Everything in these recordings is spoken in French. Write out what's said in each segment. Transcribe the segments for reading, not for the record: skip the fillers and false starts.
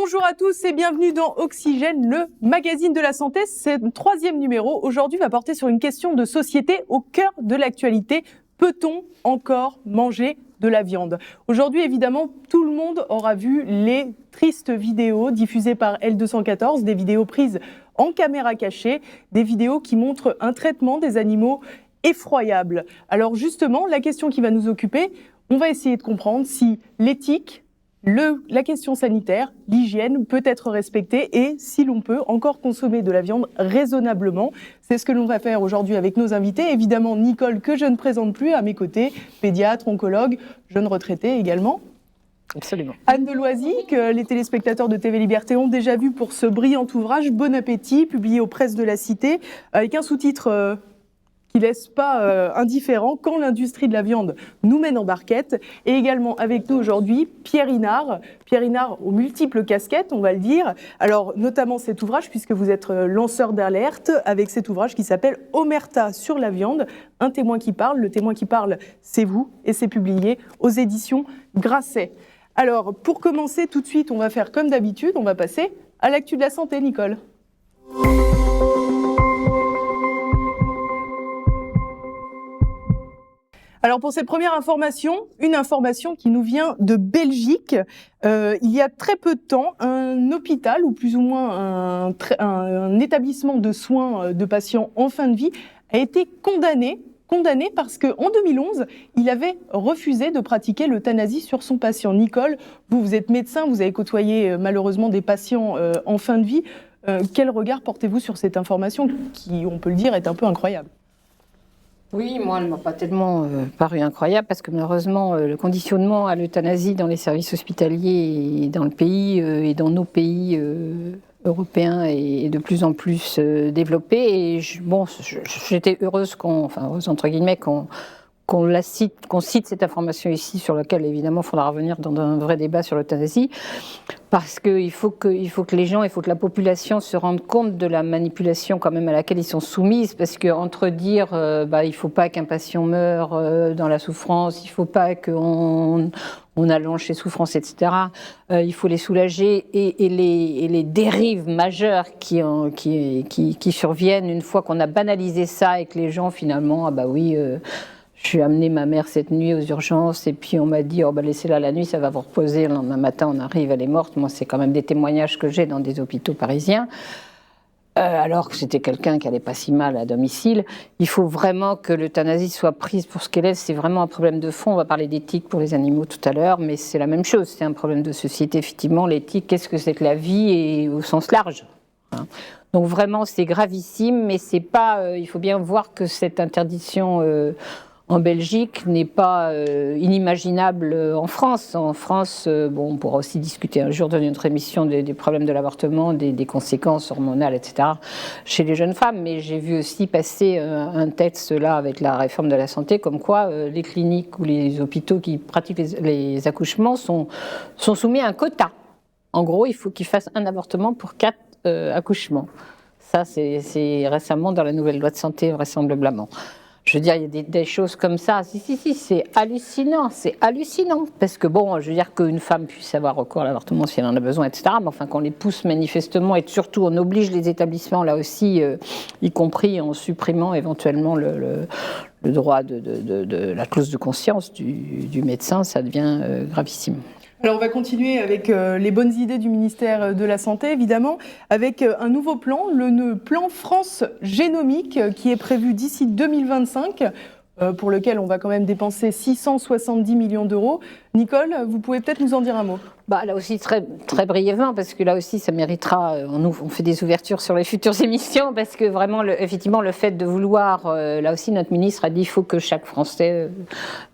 Bonjour à tous et bienvenue dans Oxygène, le magazine de la santé. C'est le 3e numéro. Aujourd'hui, va porter sur une question de société au cœur de l'actualité. Peut-on encore manger de la viande? Aujourd'hui, évidemment, tout le monde aura vu les tristes vidéos diffusées par L214, des vidéos prises en caméra cachée, des vidéos qui montrent un traitement des animaux effroyable. Alors justement, la question qui va nous occuper, on va essayer de comprendre si l'éthique, la question sanitaire, l'hygiène peut être respectée et si l'on peut encore consommer de la viande raisonnablement. C'est ce que l'on va faire aujourd'hui avec nos invités. Évidemment, Nicole, que je ne présente plus, à mes côtés, pédiatre, oncologue, jeune retraitée également. Absolument. Anne Deloisy, que les téléspectateurs de TV Liberté ont déjà vu pour ce brillant ouvrage, Bon appétit, publié aux Presses de la Cité, avec un sous-titre qui ne laisse pas indifférent, Quand l'industrie de la viande nous mène en barquette. Et également avec nous aujourd'hui, Pierre Inard. Pierre Inard aux multiples casquettes, on va le dire. Alors, notamment cet ouvrage, puisque vous êtes lanceur d'alerte, avec cet ouvrage qui s'appelle Omerta sur la viande, un témoin qui parle. Le témoin qui parle, c'est vous, et c'est publié aux éditions Grasset. Alors, pour commencer tout de suite, on va faire comme d'habitude, on va passer à l'actu de la santé, Nicole. Alors pour cette première information, une information qui nous vient de Belgique. Il y a très peu de temps, un hôpital, ou plus ou moins un établissement de soins de patients en fin de vie, a été condamné parce qu'en 2011, il avait refusé de pratiquer l'euthanasie sur son patient. Nicole, vous êtes médecin, vous avez côtoyé malheureusement des patients en fin de vie. Quel regard portez-vous sur cette information qui, on peut le dire, est un peu incroyable ? Oui, moi, elle ne m'a pas tellement paru incroyable parce que malheureusement, le conditionnement à l'euthanasie dans les services hospitaliers dans le pays et dans nos pays européens est de plus en plus développé. Et j'étais heureuse heureuse entre guillemets, qu'on cite cette information ici, sur laquelle évidemment il faudra revenir dans un vrai débat sur l'euthanasie, parce qu'il faut que les gens, il faut que la population se rende compte de la manipulation quand même à laquelle ils sont soumises, parce que entre dire il faut pas qu'un patient meure dans la souffrance, il faut pas qu'on allonge ses souffrances, etc. Il faut les soulager et les dérives majeures qui surviennent une fois qu'on a banalisé ça et que les gens finalement je suis amené ma mère cette nuit aux urgences et puis on m'a dit laissez-la la nuit, ça va vous reposer. Le lendemain matin, on arrive, elle est morte. Moi, c'est quand même des témoignages que j'ai dans des hôpitaux parisiens. Alors que c'était quelqu'un qui allait pas si mal à domicile. Il faut vraiment que l'euthanasie soit prise pour ce qu'elle est. C'est vraiment un problème de fond. On va parler d'éthique pour les animaux tout à l'heure, mais c'est la même chose. C'est un problème de société, effectivement. L'éthique, qu'est-ce que c'est que la vie et au sens large, hein. Donc vraiment, c'est gravissime, mais c'est pas. Il faut bien voir que cette interdiction en Belgique n'est pas inimaginable en France. En France, on pourra aussi discuter un jour dans notre émission des problèmes de l'avortement, des conséquences hormonales, etc. chez les jeunes femmes. Mais j'ai vu aussi passer un texte là avec la réforme de la santé, comme quoi les cliniques ou les hôpitaux qui pratiquent les accouchements sont soumis à un quota. En gros, il faut qu'ils fassent un avortement pour 4 accouchements. Ça, c'est récemment dans la nouvelle loi de santé, vraisemblablement. Je veux dire, il y a des choses comme ça. Si, c'est hallucinant, Parce que je veux dire qu'une femme puisse avoir recours à l'avortement si elle en a besoin, etc. Mais enfin, qu'on les pousse manifestement et surtout on oblige les établissements, là aussi, y compris en supprimant éventuellement le droit de la clause de conscience du médecin, ça devient gravissime. Alors on va continuer avec les bonnes idées du ministère de la Santé, évidemment, avec un nouveau plan, le plan France Génomique, qui est prévu d'ici 2025, pour lequel on va quand même dépenser 670 millions d'euros. Nicole, vous pouvez peut-être nous en dire un mot ? Là aussi, très, très brièvement, parce que là aussi, ça méritera, on fait des ouvertures sur les futures émissions, parce que vraiment, effectivement, le fait de vouloir, là aussi, notre ministre a dit qu'il faut que chaque Français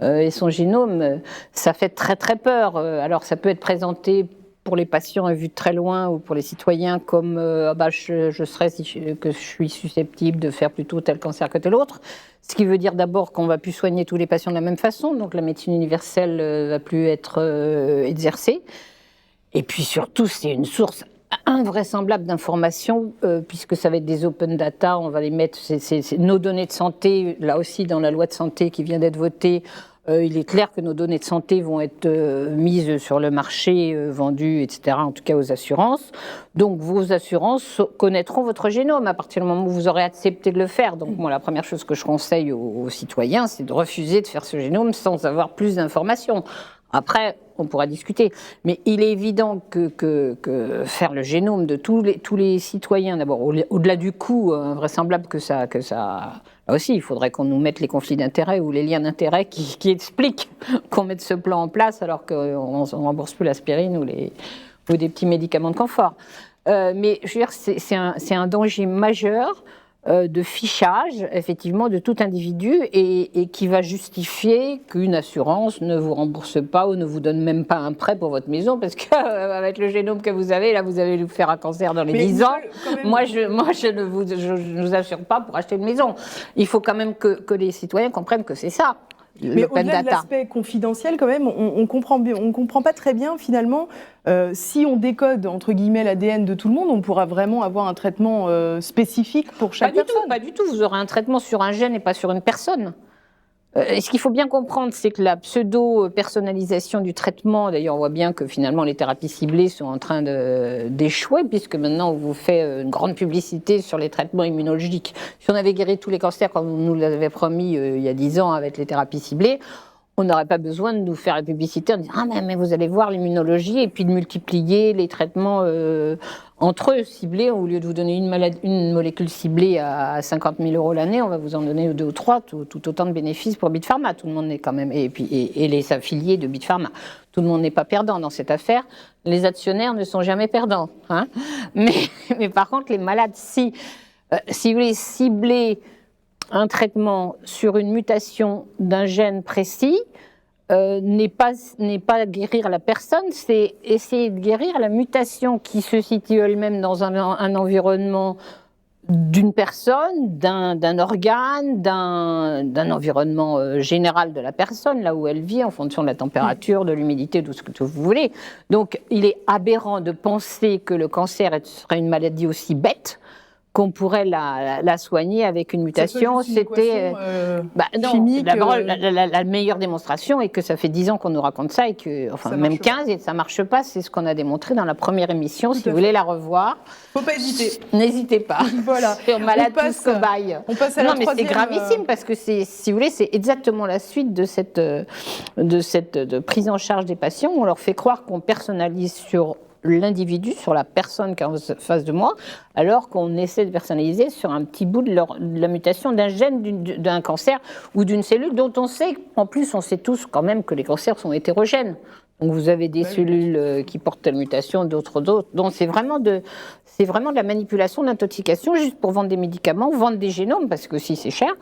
ait son génome, ça fait très, très peur. Alors, ça peut être présenté pour les patients vu de très loin ou pour les citoyens comme je suis susceptible de faire plutôt tel cancer que tel autre. Ce qui veut dire d'abord qu'on ne va plus soigner tous les patients de la même façon, donc la médecine universelle ne va plus être exercée. Et puis surtout, c'est une source invraisemblable d'informations, puisque ça va être des open data, on va les mettre, c'est nos données de santé, là aussi dans la loi de santé qui vient d'être votée, Il est clair que nos données de santé vont être mises sur le marché, vendues, etc., en tout cas aux assurances. Donc vos assurances connaîtront votre génome à partir du moment où vous aurez accepté de le faire. Donc moi, la première chose que je conseille aux citoyens, c'est de refuser de faire ce génome sans avoir plus d'informations. Après, on pourra discuter. Mais il est évident que faire le génome de tous les citoyens, d'abord, au-delà du coût invraisemblable que ça... Là aussi, il faudrait qu'on nous mette les conflits d'intérêts ou les liens d'intérêts qui expliquent qu'on mette ce plan en place alors qu'on ne rembourse plus l'aspirine ou des petits médicaments de confort. Mais je veux dire, c'est un danger majeur de fichage, effectivement, de tout individu et qui va justifier qu'une assurance ne vous rembourse pas ou ne vous donne même pas un prêt pour votre maison parce qu'avec le génome que vous avez, là, vous allez vous faire un cancer dans les 10 ans. Moi, je ne vous assure pas pour acheter une maison. Il faut quand même que les citoyens comprennent que c'est ça. Mais au-delà de l'aspect confidentiel, quand même, on comprend pas très bien, finalement, si on décode, entre guillemets, l'ADN de tout le monde, on pourra vraiment avoir un traitement spécifique pour chaque personne. Pas du tout. Vous aurez un traitement sur un gène et pas sur une personne. Et ce qu'il faut bien comprendre, c'est que la pseudo-personnalisation du traitement, d'ailleurs on voit bien que finalement les thérapies ciblées sont en train d'échouer, puisque maintenant on vous fait une grande publicité sur les traitements immunologiques. Si on avait guéri tous les cancers comme on nous l'avait promis il y a 10 ans avec les thérapies ciblées, on n'aurait pas besoin de nous faire la publicité en disant « Ah mais vous allez voir l'immunologie » et puis de multiplier les traitements entre eux ciblés. Au lieu de vous donner une molécule ciblée à 50 000 € l'année, on va vous en donner 2 ou 3, tout autant de bénéfices pour Big Pharma. Tout le monde n'est quand même... Et les affiliés de Big Pharma. Tout le monde n'est pas perdant dans cette affaire. Les actionnaires ne sont jamais perdants. Hein, mais par contre, les malades, si vous voulez cibler un traitement sur une mutation d'un gène précis n'est pas guérir la personne, c'est essayer de guérir la mutation qui se situe elle-même dans un environnement d'une personne, d'un organe, d'un environnement général de la personne, là où elle vit, en fonction de la température, de l'humidité, de ce que vous voulez. Donc, il est aberrant de penser que le cancer serait une maladie aussi bête qu'on pourrait la soigner avec une mutation. C'était chimique. D'abord, la meilleure démonstration est que ça fait 10 ans qu'on nous raconte ça et que, enfin même 15 et ça marche pas. C'est ce qu'on a démontré dans la première émission. Si vous voulez la revoir, faut pas hésiter. N'hésitez pas. Voilà. C'est malade tous cobayes. On passe à la troisième. Mais c'est gravissime parce que si vous voulez, c'est exactement la suite de cette prise en charge des patients. On leur fait croire qu'on personnalise sur l'individu, sur la personne qui est en face de moi, alors qu'on essaie de personnaliser sur un petit bout de la mutation d'un gène, d'un cancer ou d'une cellule dont on sait, en plus on sait tous quand même que les cancers sont hétérogènes. Donc vous avez des cellules qui portent telle mutation, d'autres. Donc c'est vraiment de la manipulation, d'intoxication, juste pour vendre des médicaments, vendre des génomes, parce que aussi c'est cher,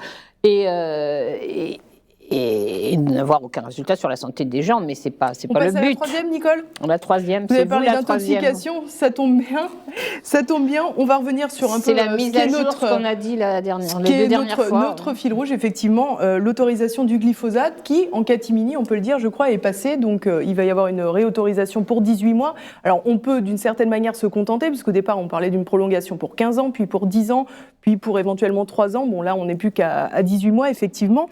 et n'avoir aucun résultat sur la santé des gens, mais c'est pas le but. On passe à la troisième, Nicole. La troisième, vous avez parlé d'intoxication, ça tombe bien. On va revenir sur un peu... C'est la mise à jour, ce qu'on a dit la dernière fois. Notre fil rouge, effectivement, l'autorisation du glyphosate, qui, en catimini, on peut le dire, je crois, est passée. Donc, il va y avoir une réautorisation pour 18 mois. Alors, on peut, d'une certaine manière, se contenter, puisqu'au départ, on parlait d'une prolongation pour 15 ans, puis pour 10 ans, puis pour éventuellement 3 ans. Bon, là, on n'est plus qu'à 18 mois, effectivement.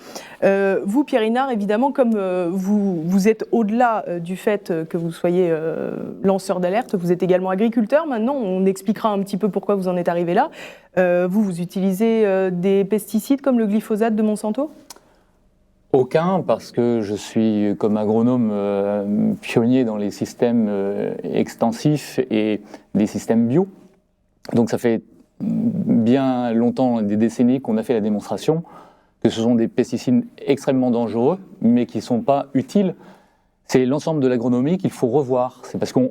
Vous, Pierre Inard, évidemment, comme vous êtes au-delà du fait que vous soyez lanceur d'alerte, vous êtes également agriculteur. Maintenant, on expliquera un petit peu pourquoi vous en êtes arrivé là. Vous utilisez des pesticides comme le glyphosate de Monsanto ? Aucun, parce que je suis, comme agronome, pionnier dans les systèmes extensifs et des systèmes bio. Donc ça fait bien longtemps, des décennies, qu'on a fait la démonstration que ce sont des pesticides extrêmement dangereux, mais qui ne sont pas utiles. C'est l'ensemble de l'agronomie qu'il faut revoir. C'est parce qu'on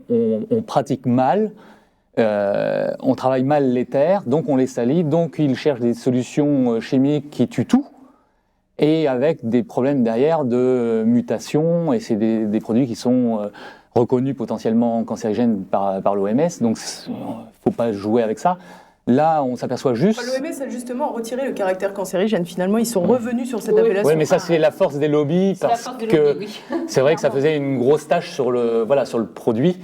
pratique mal, on travaille mal les terres, donc on les salit, donc ils cherchent des solutions chimiques qui tuent tout, et avec des problèmes derrière de mutation, et c'est des produits qui sont reconnus potentiellement cancérigènes par l'OMS, donc il ne faut pas jouer avec ça. Là, on s'aperçoit juste... L'OMS a justement retiré le caractère cancérigène. Finalement, ils sont revenus sur cette appellation. Oui, mais ça, c'est la force des lobbies, parce que c'est vrai que ça faisait une grosse tâche sur le produit.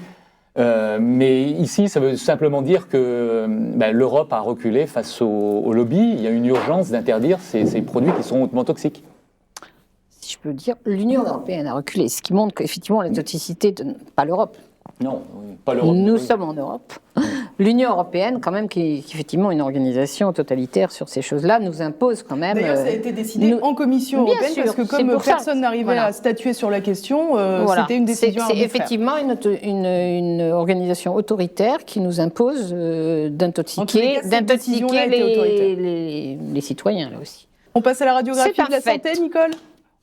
Mais ici, ça veut simplement dire que l'Europe a reculé face aux lobbies. Il y a une urgence d'interdire ces produits qui sont hautement toxiques. Si je je peux dire, l'Union européenne a reculé, ce qui montre qu'effectivement la toxicité, pas l'Europe. Non, pas l'Europe. Nous sommes en Europe. L'Union européenne, quand même, qui est effectivement une organisation totalitaire sur ces choses-là, nous impose quand même. D'ailleurs, ça a été décidé en Commission européenne sûr, parce que comme personne n'arrivait à statuer sur la question, c'était une décision. C'est effectivement une organisation autoritaire qui nous impose d'intoxiquer les citoyens là aussi. On passe à la radiographie de la santé, Nicole.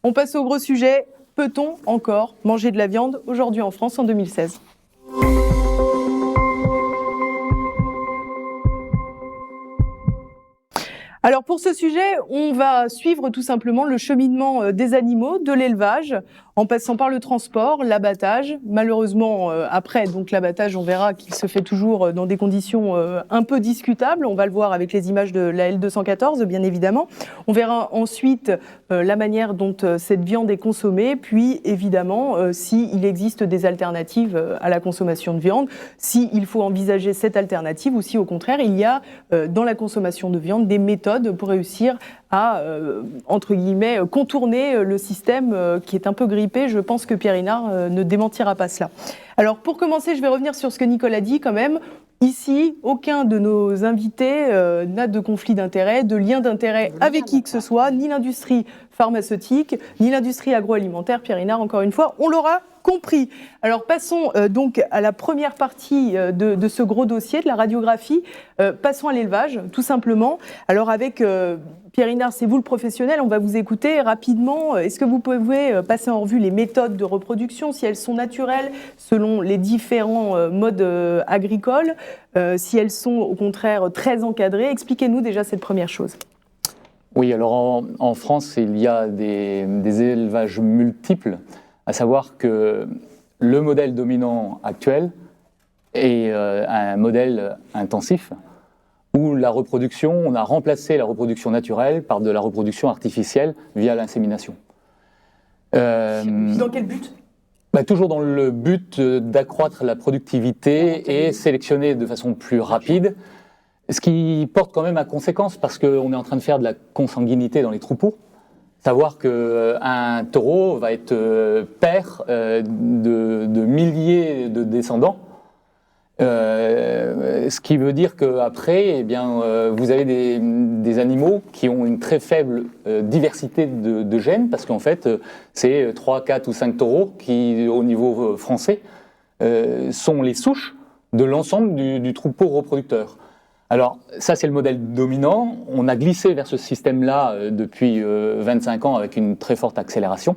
On passe au gros sujet. Peut-on encore manger de la viande aujourd'hui en France en 2016 ? Alors pour ce sujet, on va suivre tout simplement le cheminement des animaux, de l'élevage, en passant par le transport, l'abattage. Malheureusement, après donc l'abattage, on verra qu'il se fait toujours dans des conditions un peu discutables. On va le voir avec les images de la L214, bien évidemment. On verra ensuite la manière dont cette viande est consommée, puis évidemment s'il existe des alternatives à la consommation de viande, s'il faut envisager cette alternative ou si au contraire il y a dans la consommation de viande des méthodes pour réussir à, entre guillemets, contourner le système qui est un peu grippé. Je pense que Pierre Inard ne démentira pas cela. Alors, pour commencer, je vais revenir sur ce que Nicole a dit quand même. Ici, aucun de nos invités n'a de conflit d'intérêt, de lien d'intérêt avec qui que ce soit, ni l'industrie pharmaceutique, ni l'industrie agroalimentaire. Pierre Inard, encore une fois, on l'aura compris. Alors passons donc à la première partie de ce gros dossier, de la radiographie. Passons à l'élevage, tout simplement. Alors avec Pierre Inard, c'est vous le professionnel, on va vous écouter rapidement. Est-ce que vous pouvez passer en revue les méthodes de reproduction, si elles sont naturelles selon les différents modes agricoles, si elles sont au contraire très encadrées? Expliquez-nous déjà cette première chose. Oui, alors en France, il y a des élevages multiples, à savoir que le modèle dominant actuel est un modèle intensif, où la reproduction, on a remplacé la reproduction naturelle par de la reproduction artificielle via l'insémination. Dans quel but ? Toujours dans le but d'accroître la productivité et sélectionner de façon plus rapide, ce qui porte quand même à conséquence parce qu'on est en train de faire de la consanguinité dans les troupeaux. Savoir qu'un taureau va être père de milliers de descendants, ce qui veut dire qu'après, vous avez des animaux qui ont une très faible diversité de gènes, parce qu'en fait, c'est 3, 4 ou 5 taureaux qui, au niveau français, sont les souches de l'ensemble du troupeau reproducteur. Alors, ça, c'est le modèle dominant. On a glissé vers ce système-là depuis 25 ans avec une très forte accélération.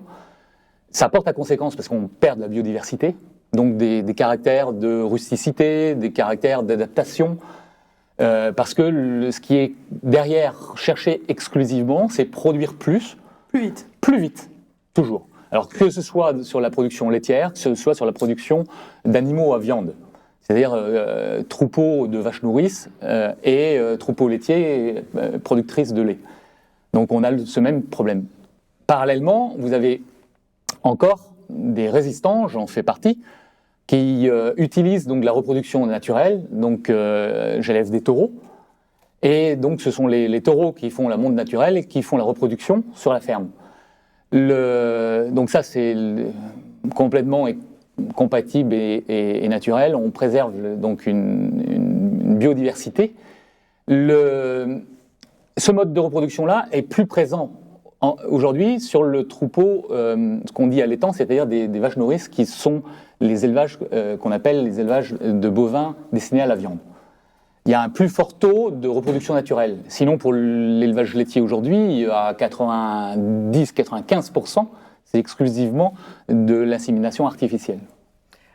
Ça porte à conséquence parce qu'on perd de la biodiversité, donc des caractères de rusticité, des caractères d'adaptation, parce que ce qui est derrière chercher exclusivement, c'est produire plus vite, toujours. Alors que ce soit sur la production laitière, que ce soit sur la production d'animaux à viande. C'est-à-dire troupeaux de vaches nourrices et troupeaux laitiers productrices de lait. Donc on a ce même problème. Parallèlement, vous avez encore des résistants, j'en fais partie, qui utilisent donc la reproduction naturelle. Donc j'élève des taureaux, et donc ce sont les taureaux qui font la monte naturelle et qui font la reproduction sur la ferme. Donc ça c'est complètement compatible et naturel, on préserve donc une biodiversité. Ce mode de reproduction-là est plus présent aujourd'hui sur le troupeau, ce qu'on dit allaitant, c'est-à-dire des vaches nourrices qui sont les élevages qu'on appelle les élevages de bovins destinés à la viande. Il y a un plus fort taux de reproduction naturelle. Sinon, pour l'élevage laitier aujourd'hui, à 90-95%, c'est exclusivement de l'insémination artificielle.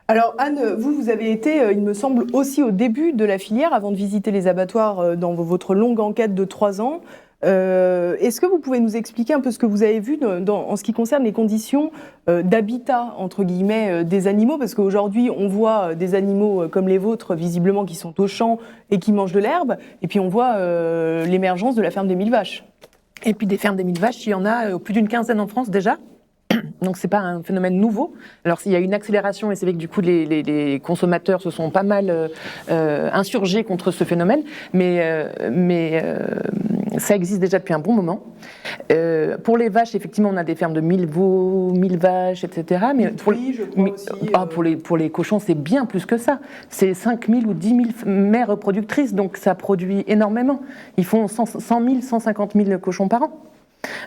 Alors Anne, vous avez été, il me semble, aussi au début de la filière, avant de visiter les abattoirs dans votre longue enquête de 3 ans. Est-ce que vous pouvez nous expliquer un peu ce que vous avez vu en ce qui concerne les conditions d'habitat, entre guillemets, des animaux? Parce qu'aujourd'hui, on voit des animaux comme les vôtres, visiblement, qui sont au champ et qui mangent de l'herbe. Et puis on voit l'émergence de la ferme des 1000 vaches. Et puis des fermes des 1000 vaches, il y en a plus d'une quinzaine en France déjà. Donc c'est pas un phénomène nouveau. Alors il y a une accélération et c'est vrai que du coup les consommateurs se sont pas mal insurgés contre ce phénomène, mais ça existe déjà depuis un bon moment. Pour les vaches, effectivement, on a des fermes de 1000 veaux, 1000 vaches, etc. Mais pour les cochons, c'est bien plus que ça. C'est 5000 ou 10 000 mères reproductrices, donc ça produit énormément. Ils font 100 000, 150 000 cochons par an.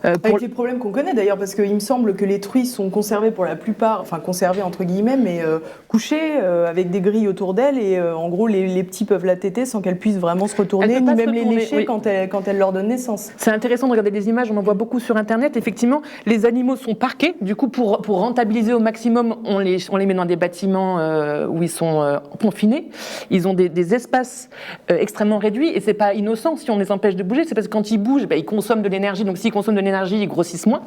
Avec les problèmes qu'on connaît d'ailleurs, parce qu'il me semble que les truies sont conservées pour la plupart, enfin conservées entre guillemets, mais couchées avec des grilles autour d'elles, et en gros les petits peuvent la téter sans qu'elles puissent vraiment se retourner, ni même les lécher quand elles leur donnent naissance. C'est intéressant de regarder des images, on en voit beaucoup sur internet. Effectivement, les animaux sont parqués, du coup pour rentabiliser au maximum, on les met dans des bâtiments où ils sont confinés. Ils ont des espaces extrêmement réduits, et c'est pas innocent si on les empêche de bouger, c'est parce que quand ils bougent, ils consomment de l'énergie, donc s'ils consomment de l'énergie, ils grossissent moins.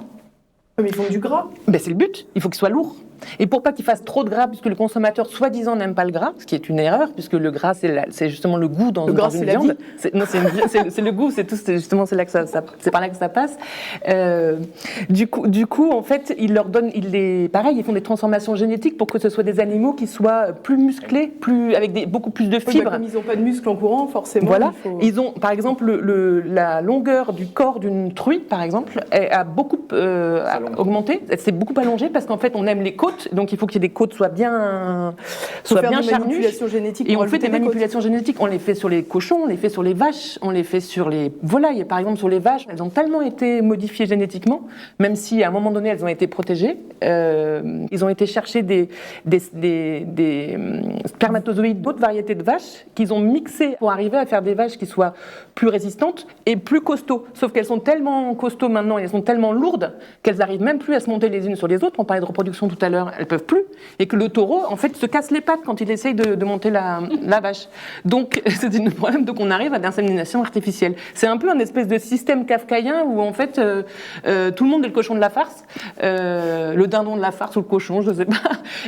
Mais ils font du gras. C'est le but, il faut qu'ils soient lourds. Et pour pas qu'ils fassent trop de gras, puisque le consommateur soi-disant n'aime pas le gras, ce qui est une erreur, puisque le gras c'est justement le goût dans une viande. C'est le goût, c'est là que c'est par là que ça passe. Du coup, en fait, ils leur donnent, pareil, ils font des transformations génétiques pour que ce soit des animaux qui soient plus musclés, avec beaucoup plus de fibres. Comme ils n'ont pas de muscles en courant, forcément. Voilà. Ils ont, par exemple, la longueur du corps d'une truie, par exemple, a beaucoup augmenté. C'est beaucoup allongé parce qu'en fait, on aime les côtes. Donc il faut que les côtes soient bien charnues. Et on fait des manipulations génétiques. On les fait sur les cochons, on les fait sur les vaches, on les fait sur les volailles. Par exemple, sur les vaches, elles ont tellement été modifiées génétiquement, même si à un moment donné elles ont été protégées. Ils ont été chercher des spermatozoïdes d'autres variétés de vaches qu'ils ont mixés pour arriver à faire des vaches qui soient plus résistantes et plus costauds. Sauf qu'elles sont tellement costauds maintenant et elles sont tellement lourdes qu'elles n'arrivent même plus à se monter les unes sur les autres. On parlait de reproduction tout à l'heure. Elles peuvent plus, et que le taureau en fait se casse les pattes quand il essaye de monter la vache. Donc c'est un problème, donc on arrive à l'insémination artificielle. C'est un peu un espèce de système kafkaïen où en fait tout le monde est le cochon de la farce, le dindon de la farce ou le cochon, je sais pas.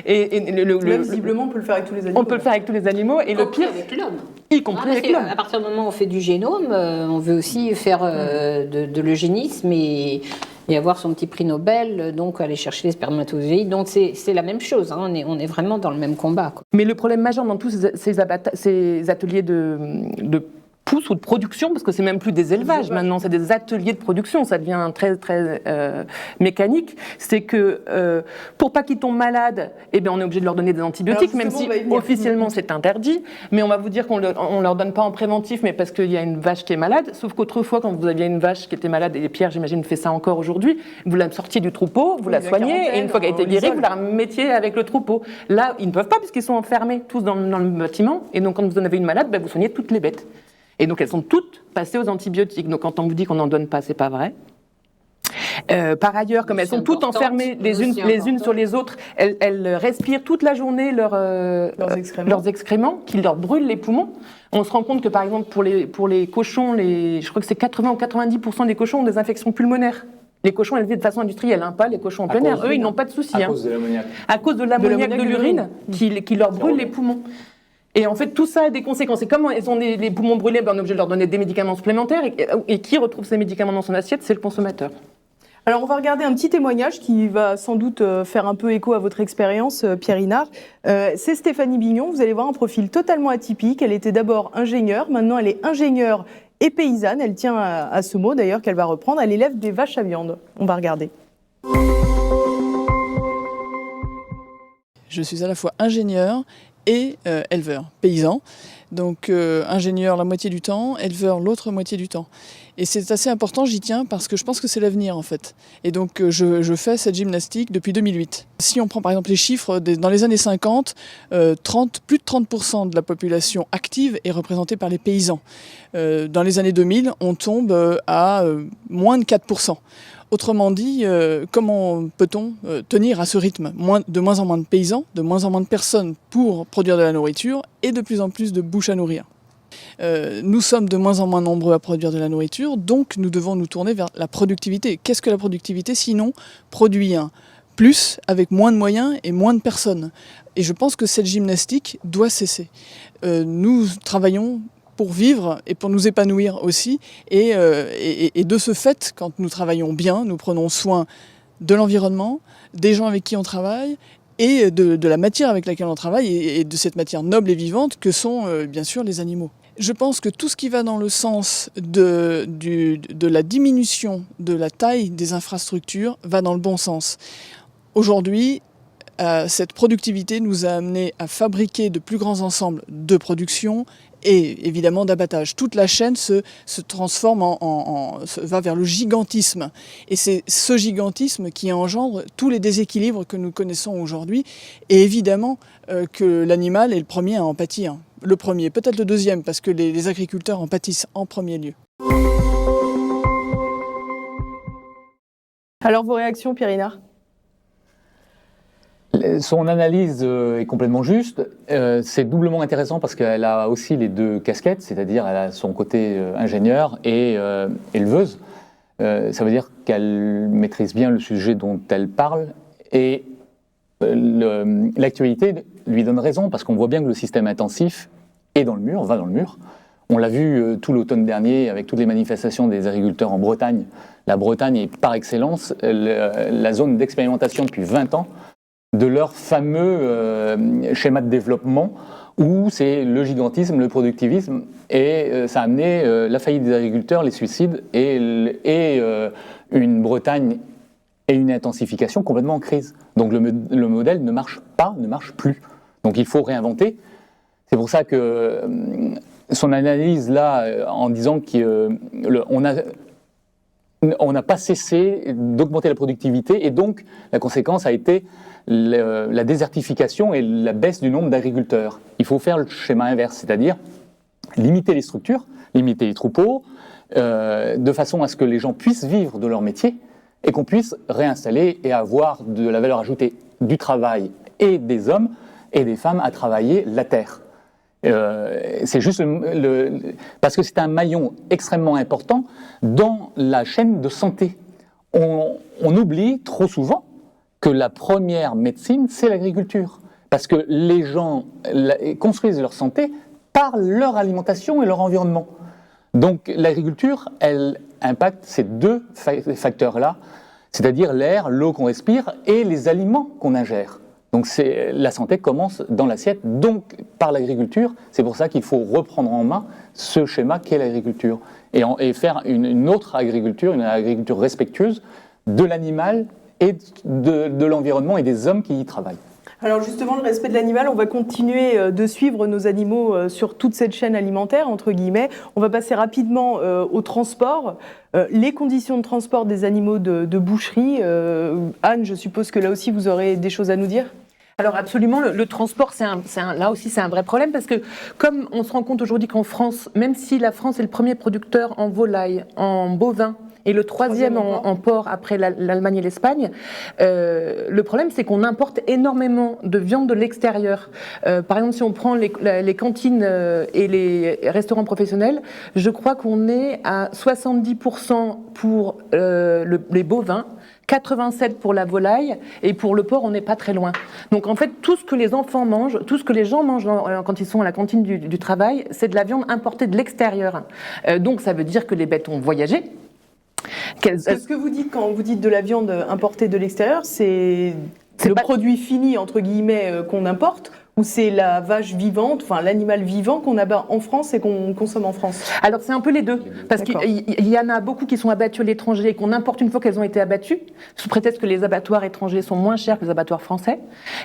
Visiblement on peut le faire avec tous les animaux. On peut le faire avec tous les animaux, et le pire avec l'homme. Y compris avec l'homme. À partir du moment où on fait du génome, on veut aussi faire de l'eugénisme et avoir son petit prix Nobel, donc aller chercher les spermatozoïdes. Donc c'est la même chose, hein. On est vraiment dans le même combat, quoi. Mais le problème majeur dans tous ces ateliers de pousse ou de production, parce que c'est même plus des élevages maintenant, c'est des ateliers de production, ça devient très très mécanique, c'est que pour pas qu'ils tombent malades, on est obligé de leur donner des antibiotiques, même si officiellement c'est interdit, mais on va vous dire qu'on leur donne pas en préventif, mais parce qu'il y a une vache qui est malade, sauf qu'autrefois quand vous aviez une vache qui était malade, et Pierre j'imagine fait ça encore aujourd'hui, vous la sortiez du troupeau, vous la soignez, et une fois qu'elle a été guérie, vous la remettiez avec le troupeau. Là, ils ne peuvent pas puisqu'ils sont enfermés tous dans le bâtiment, et donc quand vous en avez une malade, vous soignez toutes les bêtes. Et donc elles sont toutes passées aux antibiotiques. Donc quand on vous dit qu'on n'en donne pas, c'est pas vrai. Par ailleurs, comme elles sont toutes enfermées les unes sur les autres, elles respirent toute la journée leurs excréments qui leur brûlent les poumons. On se rend compte que par exemple pour les cochons, je crois que c'est 80 ou 90% des cochons ont des infections pulmonaires. Les cochons élevés de façon industrielle, pas les cochons en plein air. Eux, ils n'ont pas de soucis. À cause de l'ammoniac. À cause de l'ammoniac de l'urine qui leur brûle les poumons. Et en fait, tout ça a des conséquences. Et comme ils ont les poumons brûlés, on est obligé de leur donner des médicaments supplémentaires. Et qui retrouve ces médicaments dans son assiette? C'est le consommateur. Alors, on va regarder un petit témoignage qui va sans doute faire un peu écho à votre expérience, Pierre Inard. C'est Stéphanie Bignon. Vous allez voir un profil totalement atypique. Elle était d'abord ingénieure. Maintenant, elle est ingénieure et paysanne. Elle tient à ce mot, d'ailleurs, qu'elle va reprendre. Elle élève des vaches à viande. On va regarder. Je suis à la fois ingénieur et éleveur, paysan. Donc ingénieur la moitié du temps, éleveur l'autre moitié du temps. Et c'est assez important, j'y tiens, parce que je pense que c'est l'avenir en fait. Et donc je fais cette gymnastique depuis 2008. Si on prend par exemple les chiffres, dans les années 50, plus de 30% de la population active est représentée par les paysans. Dans les années 2000, on tombe à moins de 4%. Autrement dit, comment peut-on tenir à ce rythme? De moins en moins de paysans, de moins en moins de personnes pour produire de la nourriture et de plus en plus de bouches à nourrir. Nous sommes de moins en moins nombreux à produire de la nourriture, donc nous devons nous tourner vers la productivité. Qu'est-ce que la productivité sinon produire plus avec moins de moyens et moins de personnes? Et je pense que cette gymnastique doit cesser. Nous travaillons pour vivre et pour nous épanouir aussi. Et de ce fait, quand nous travaillons bien, nous prenons soin de l'environnement, des gens avec qui on travaille et de la matière avec laquelle on travaille et de cette matière noble et vivante que sont bien sûr les animaux. Je pense que tout ce qui va dans le sens de la diminution de la taille des infrastructures va dans le bon sens. Aujourd'hui, cette productivité nous a amené à fabriquer de plus grands ensembles de production et évidemment d'abattage. Toute la chaîne se transforme va vers le gigantisme. Et c'est ce gigantisme qui engendre tous les déséquilibres que nous connaissons aujourd'hui. Et évidemment que l'animal est le premier à en pâtir. Le premier, peut-être le deuxième, parce que les agriculteurs en pâtissent en premier lieu. Alors vos réactions, Pierre Inard? Son analyse est complètement juste. C'est doublement intéressant parce qu'elle a aussi les deux casquettes, c'est-à-dire elle a son côté ingénieur et éleveuse. Ça veut dire qu'elle maîtrise bien le sujet dont elle parle et l'actualité lui donne raison parce qu'on voit bien que le système intensif est dans le mur, va dans le mur. On l'a vu tout l'automne dernier avec toutes les manifestations des agriculteurs en Bretagne. La Bretagne est par excellence la zone d'expérimentation depuis 20 ans de leur fameux schéma de développement où c'est le gigantisme, le productivisme, et ça a amené la faillite des agriculteurs, les suicides et une Bretagne et une intensification complètement en crise. Donc le modèle ne marche pas, ne marche plus. Donc il faut réinventer. C'est pour ça que son analyse là, en disant qu'on n'a pas cessé d'augmenter la productivité et donc la conséquence a été la désertification et la baisse du nombre d'agriculteurs. Il faut faire le schéma inverse, c'est-à-dire limiter les structures, limiter les troupeaux, de façon à ce que les gens puissent vivre de leur métier et qu'on puisse réinstaller et avoir de la valeur ajoutée du travail et des hommes et des femmes à travailler la terre. C'est juste parce que c'est un maillon extrêmement important dans la chaîne de santé. On oublie trop souvent que la première médecine, c'est l'agriculture. Parce que les gens construisent leur santé par leur alimentation et leur environnement. Donc l'agriculture, elle impacte ces deux facteurs-là, c'est-à-dire l'air, l'eau qu'on respire et les aliments qu'on ingère. Donc la santé commence dans l'assiette, donc par l'agriculture. C'est pour ça qu'il faut reprendre en main ce schéma qu'est l'agriculture et faire une autre agriculture, une agriculture respectueuse de l'animal et de l'environnement et des hommes qui y travaillent. Alors justement, le respect de l'animal, on va continuer de suivre nos animaux sur toute cette chaîne alimentaire, entre guillemets. On va passer rapidement au transport. Les conditions de transport des animaux de boucherie. Anne, je suppose que là aussi, vous aurez des choses à nous dire ? Alors absolument, le transport, là aussi c'est un vrai problème parce que comme on se rend compte aujourd'hui qu'en France, même si la France est le premier producteur en volaille, en bovin, et le troisième en porc après l'Allemagne et l'Espagne. Le problème, c'est qu'on importe énormément de viande de l'extérieur. Par exemple, si on prend les cantines et les restaurants professionnels, je crois qu'on est à 70% pour les bovins, 87 pour la volaille, et pour le porc, on n'est pas très loin. Donc en fait, tout ce que les enfants mangent, tout ce que les gens mangent quand ils sont à la cantine du travail, c'est de la viande importée de l'extérieur. Donc ça veut dire que les bêtes ont voyagé. Ce que vous dites quand vous dites de la viande importée de l'extérieur, c'est le produit fini, entre guillemets, qu'on importe, ou c'est la vache vivante, enfin l'animal vivant qu'on abat en France et qu'on consomme en France? Alors c'est un peu les deux, parce qu'il y en a beaucoup qui sont abattus à l'étranger et qu'on importe une fois qu'elles ont été abattues, sous prétexte que les abattoirs étrangers sont moins chers que les abattoirs français,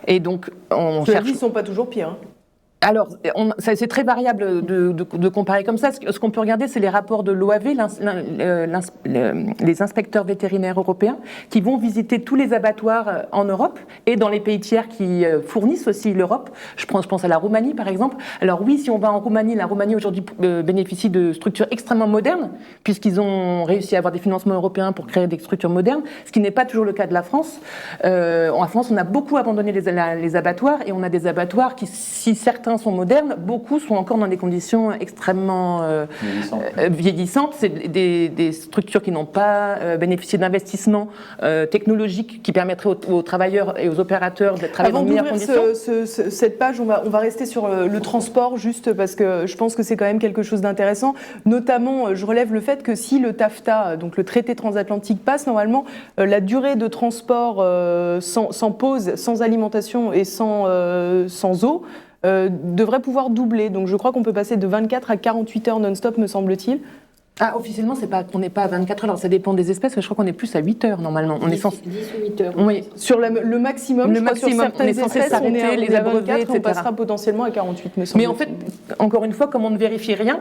et donc on cherche... Ils ne sont pas toujours pires, hein. Alors, c'est très variable de comparer comme ça. Ce qu'on peut regarder, c'est les rapports de l'OAV, les inspecteurs vétérinaires européens, qui vont visiter tous les abattoirs en Europe et dans les pays tiers qui fournissent aussi l'Europe. Je pense à la Roumanie, par exemple. Alors oui, si on va en Roumanie, la Roumanie aujourd'hui bénéficie de structures extrêmement modernes, puisqu'ils ont réussi à avoir des financements européens pour créer des structures modernes, ce qui n'est pas toujours le cas de la France. En France, on a beaucoup abandonné les abattoirs, et on a des abattoirs qui, si certains certains sont modernes, beaucoup sont encore dans des conditions extrêmement vieillissantes. C'est des structures qui n'ont pas bénéficié d'investissements technologiques qui permettraient aux travailleurs et aux opérateurs de travailler dans de meilleures conditions. Avant d'ouvrir cette page, on va rester sur le transport, juste parce que je pense que c'est quand même quelque chose d'intéressant. Notamment, je relève le fait que si le TAFTA, donc le traité transatlantique, passe, normalement, la durée de transport sans pause, sans alimentation et sans eau devrait pouvoir doubler. Donc je crois qu'on peut passer de 24 à 48 heures non-stop, me semble-t-il. Ah, officiellement, on n'est pas à 24 heures. Alors, ça dépend des espèces, mais je crois qu'on est plus à 8 heures normalement. On est 10 ou 8 heures. Oui. Sur le maximum, Le maximum, sur certaines on est censé espèces, s'arrêter, on est les à abreuver, 24, etc. on passera potentiellement à 48, me semble-t-il. Mais en fait, encore une fois, comme on ne vérifie rien,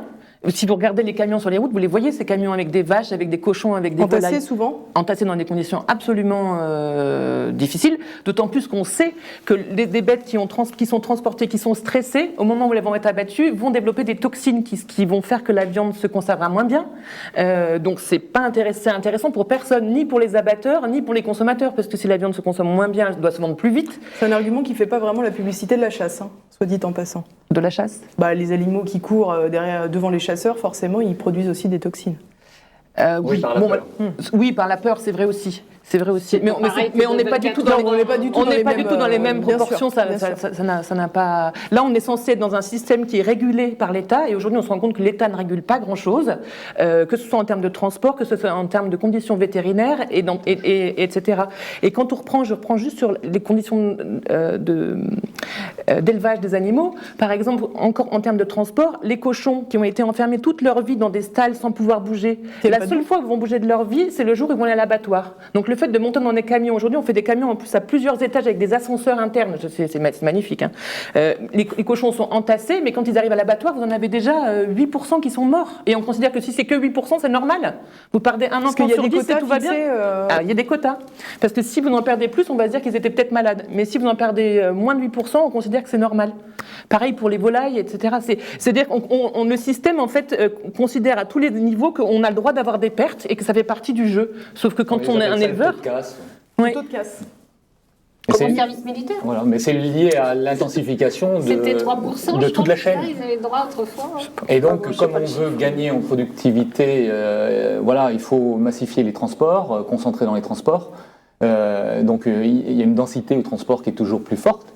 si vous regardez les camions sur les routes, vous les voyez, ces camions avec des vaches, avec des cochons, avec des entassés volailles. souvent Entassés dans des conditions absolument difficiles, d'autant plus qu'on sait que des bêtes qui sont transportées, qui sont stressées, au moment où elles vont être abattues, vont développer des toxines qui vont faire que la viande se conservera moins bien. Donc c'est pas intéressant pour personne, ni pour les abatteurs, ni pour les consommateurs, parce que si la viande se consomme moins bien, elle doit se vendre plus vite. C'est un argument qui fait pas vraiment la publicité de la chasse, hein, soit dit en passant. De la chasse. Les animaux qui courent devant les chasseurs, forcément, ils produisent aussi des toxines. Oui, par la peur. Oui, par la peur, c'est vrai aussi. C'est vrai aussi. Mais on n'est pas du tout dans les mêmes proportions. Ça n'a pas. Là, on est censé être dans un système qui est régulé par l'État, et aujourd'hui, on se rend compte que l'État ne régule pas grand-chose, que ce soit en termes de transport, que ce soit en termes de conditions vétérinaires, etc. Et quand je reprends juste sur les conditions d'élevage des animaux. Par exemple, encore en termes de transport, les cochons qui ont été enfermés toute leur vie dans des stalles sans pouvoir bouger. La seule fois où ils vont bouger de leur vie, c'est le jour où ils vont aller à l'abattoir. Donc le fait de monter dans des camions, aujourd'hui on fait des camions en plus à plusieurs étages avec des ascenseurs internes, c'est magnifique. Hein. Les cochons sont entassés, mais quand ils arrivent à l'abattoir, vous en avez déjà 8% qui sont morts. Et on considère que si c'est que 8%, c'est normal. Vous perdez un enfant sur 10 et tout va bien. Il y a des quotas. Parce que si vous en perdez plus, on va se dire qu'ils étaient peut-être malades. Mais si vous en perdez moins de 8%, on considère que c'est normal. Pareil pour les volailles, etc. C'est-à-dire qu'on le système en fait considère à tous les niveaux qu'on a le droit d'avoir des pertes et que ça fait partie du jeu. Sauf que quand on est un éleveur, Le taux de casse. Comme au service militaire. Voilà, mais c'est lié à l'intensification C'était 3%, de toute la chaîne. Ils avaient le droit autrefois. Et donc, comme on veut gagner en productivité, il faut massifier les transports, concentrer dans les transports. Donc, il y a une densité au transport qui est toujours plus forte.